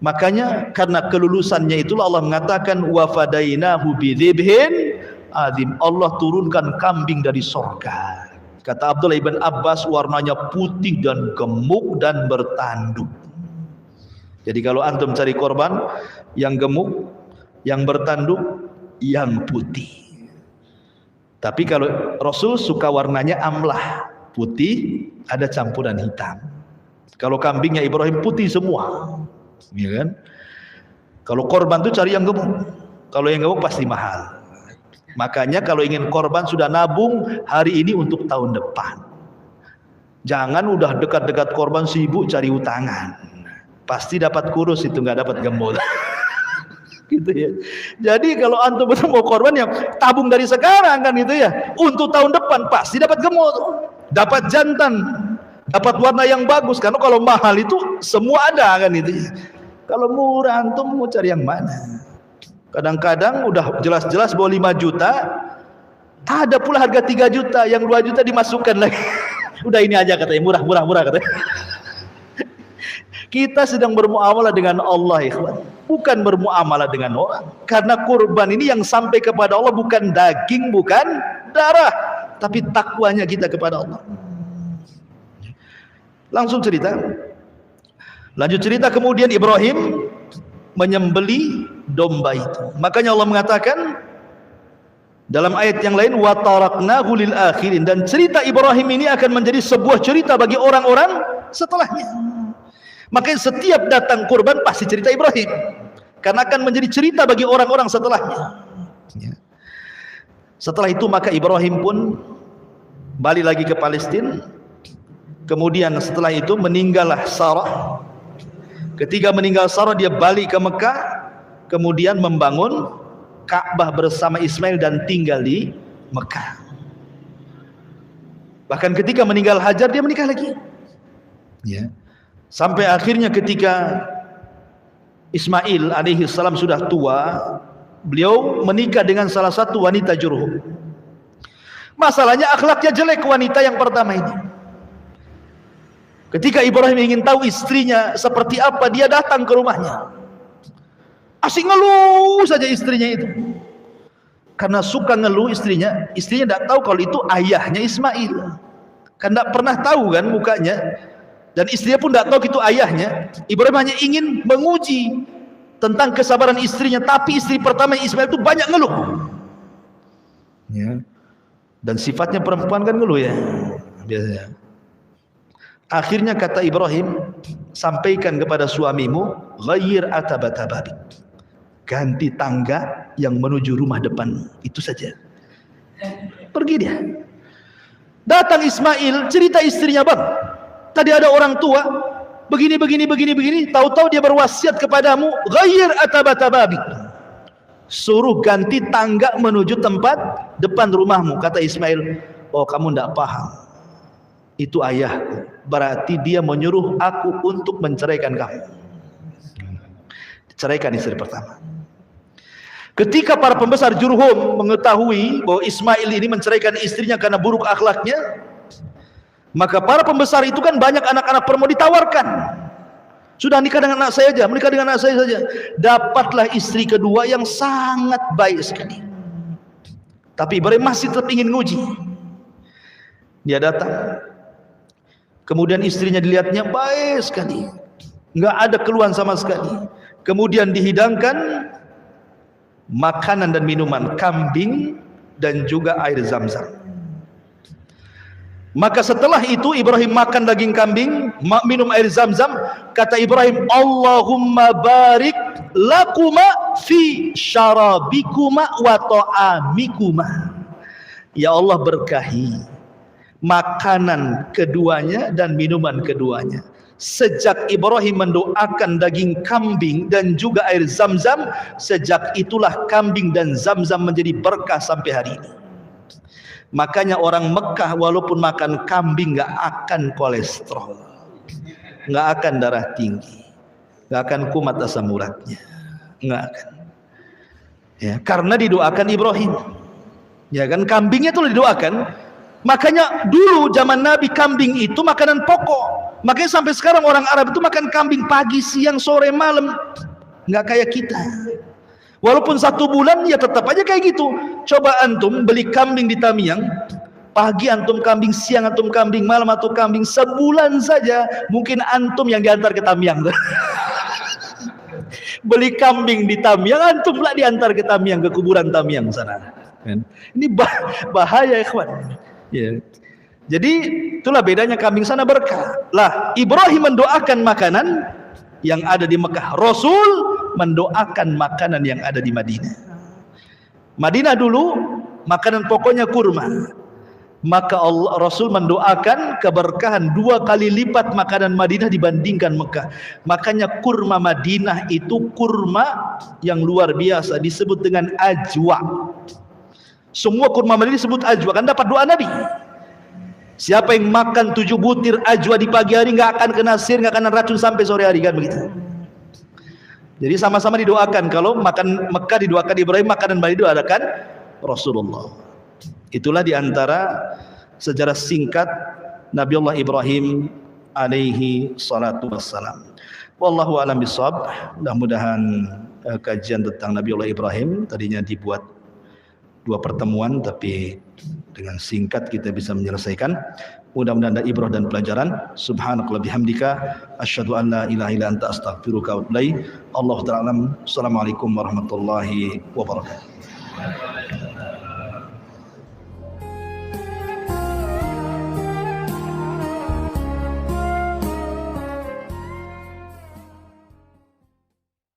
Makanya karena kelulusannya itulah Allah mengatakan wa fadainahu bidzibhin adzim. Allah turunkan kambing dari surga. Kata Abdullah ibn Abbas, warnanya putih dan gemuk dan bertanduk. Jadi kalau antum cari korban yang gemuk, yang bertanduk, yang putih. Tapi kalau Rasul suka warnanya amlah, putih ada campuran hitam. Kalau kambingnya Ibrahim putih semua, ya kan? Kalau korban itu cari yang gemuk. Kalau yang gemuk pasti mahal. Makanya kalau ingin korban sudah nabung hari ini untuk tahun depan. Jangan udah dekat-dekat korban sibuk cari utangan. Pasti dapat kurus itu, nggak dapat gemuk. Gitu ya. Jadi kalau antum betul mau korban yang tabung dari sekarang kan itu ya. Untuk tahun depan pasti dapat gemuk, dapat jantan. Dapat warna yang bagus, karena kalau mahal itu semua ada kan itu. Kalau murah antum mau cari yang mana? Kadang-kadang udah jelas-jelas bawa 5 juta, ada pula harga 3 juta, yang 2 juta dimasukkan lagi. Udah ini aja katanya, murah katanya. Kita sedang bermuamalah dengan Allah, ikhwan. Bukan bermuamalah dengan orang. Karena kurban ini yang sampai kepada Allah bukan daging, bukan darah, tapi takwanya kita kepada Allah. Langsung cerita. Lanjut cerita, kemudian Ibrahim menyembeli domba itu. Makanya Allah mengatakan dalam ayat yang lain, wa taraknahu lil akhirin, dan cerita Ibrahim ini akan menjadi sebuah cerita bagi orang-orang setelahnya. Makanya setiap datang kurban pasti cerita Ibrahim, karena akan menjadi cerita bagi orang-orang setelahnya. Setelah itu maka Ibrahim pun balik lagi ke Palestina. Kemudian setelah itu meninggallah Sarah. Ketika meninggal Sarah, dia balik ke Mekah, kemudian membangun Ka'bah bersama Ismail dan tinggal di Mekah. Bahkan ketika meninggal Hajar dia menikah lagi. Ya. Sampai akhirnya ketika Ismail alaihi salam sudah tua, beliau menikah dengan salah satu wanita Jurhum. Masalahnya akhlaknya jelek wanita yang pertama ini. Ketika Ibrahim ingin tahu istrinya seperti apa, dia datang ke rumahnya. Asik ngeluh saja istrinya itu. Karena suka ngeluh istrinya tidak tahu kalau itu ayahnya Ismail. Kan tidak pernah tahu kan mukanya. Dan istrinya pun tidak tahu itu ayahnya. Ibrahim hanya ingin menguji tentang kesabaran istrinya. Tapi istri pertama Ismail itu banyak ngeluh. Ya. Dan sifatnya perempuan kan ngeluh ya. Biasanya. Akhirnya kata Ibrahim, sampaikan kepada suamimu, ghayyir atabatababik. Ganti tangga yang menuju rumah depan. Itu saja. Pergi dia. Datang Ismail, cerita istrinya, bang. Tadi ada orang tua begini. Tahu-tahu dia berwasiat kepadamu, ghayyir atabatababik. Suruh ganti tangga menuju tempat depan rumahmu. Kata Ismail, oh kamu tidak paham. Itu ayahku. Berarti dia menyuruh aku untuk menceraikan kamu. Ceraikan istri pertama. Ketika para pembesar Jurhum mengetahui bahwa Ismail ini menceraikan istrinya karena buruk akhlaknya, maka para pembesar itu kan banyak anak-anak perempuan ditawarkan. Sudah nikah dengan anak saya aja, menikah dengan anak saya saja. Dapatlah istri kedua yang sangat baik sekali. Tapi Ibrahim masih tetap ingin nguji. Dia datang. Kemudian istrinya dilihatnya baik sekali. Enggak ada keluhan sama sekali. Kemudian dihidangkan makanan dan minuman, kambing dan juga air Zam-Zam. Maka setelah itu Ibrahim makan daging kambing, minum air Zam-Zam. Kata Ibrahim, Allahumma barik lakuma fi syarabikuma wa ta'amikuma. Ya Allah, berkahi makanan keduanya dan minuman keduanya. Sejak Ibrahim mendoakan daging kambing dan juga air Zam-Zam, sejak itulah kambing dan Zam-Zam menjadi berkah sampai hari ini. Makanya orang Mekah walaupun makan kambing nggak akan kolesterol, nggak akan darah tinggi, nggak akan kumat asam uratnya, nggak akan. Ya, karena didoakan Ibrahim. Ya kan, kambingnya itu didoakan. Makanya dulu zaman Nabi kambing itu makanan pokok. Makanya sampai sekarang orang Arab itu makan kambing pagi, siang, sore, malam. Nggak kayak kita. Walaupun 1 bulan ya tetap aja kayak gitu. Coba antum beli kambing di Tamiang, pagi antum kambing, siang antum kambing, malam antum kambing, sebulan saja mungkin antum yang diantar ke Tamiang. Beli kambing di Tamiang, antum pula diantar ke Tamiang, ke kuburan Tamiang sana. Ini bahaya ikhwan. Ya. Jadi itulah bedanya kambing sana berkah. Lah Ibrahim mendoakan makanan yang ada di Mekah, Rasul mendoakan makanan yang ada di Madinah. Madinah dulu makanan pokoknya kurma. Maka Rasul mendoakan keberkahan 2 kali lipat makanan Madinah dibandingkan Mekah. Makanya kurma Madinah itu kurma yang luar biasa, disebut dengan ajwa. Semua kurma Madinah disebut ajwa, kan dapat doa Nabi. Siapa yang makan 7 butir ajwa di pagi hari nggak akan kena sihir, nggak kena racun sampai sore hari, kan begitu. Jadi sama-sama didoakan. Kalau makan Mekah didoakan Ibrahim, makanan Madinah didoakan Rasulullah. Itulah diantara sejarah singkat Nabiullah Ibrahim alaihi salatu wassalam. Wallahu a'lam bishawab. Mudah-mudahan kajian tentang Nabiullah Ibrahim tadinya dibuat 2 pertemuan, tapi dengan singkat kita bisa menyelesaikan. Mudah-mudahan ada ibrah dan pelajaran. Subhanakallah bihamdika asyhadu an la ilaha illa anta astaghfiruka wa atubu ilaik. Allahu ta'ala. Assalamualaikum warahmatullahi wabarakatuh.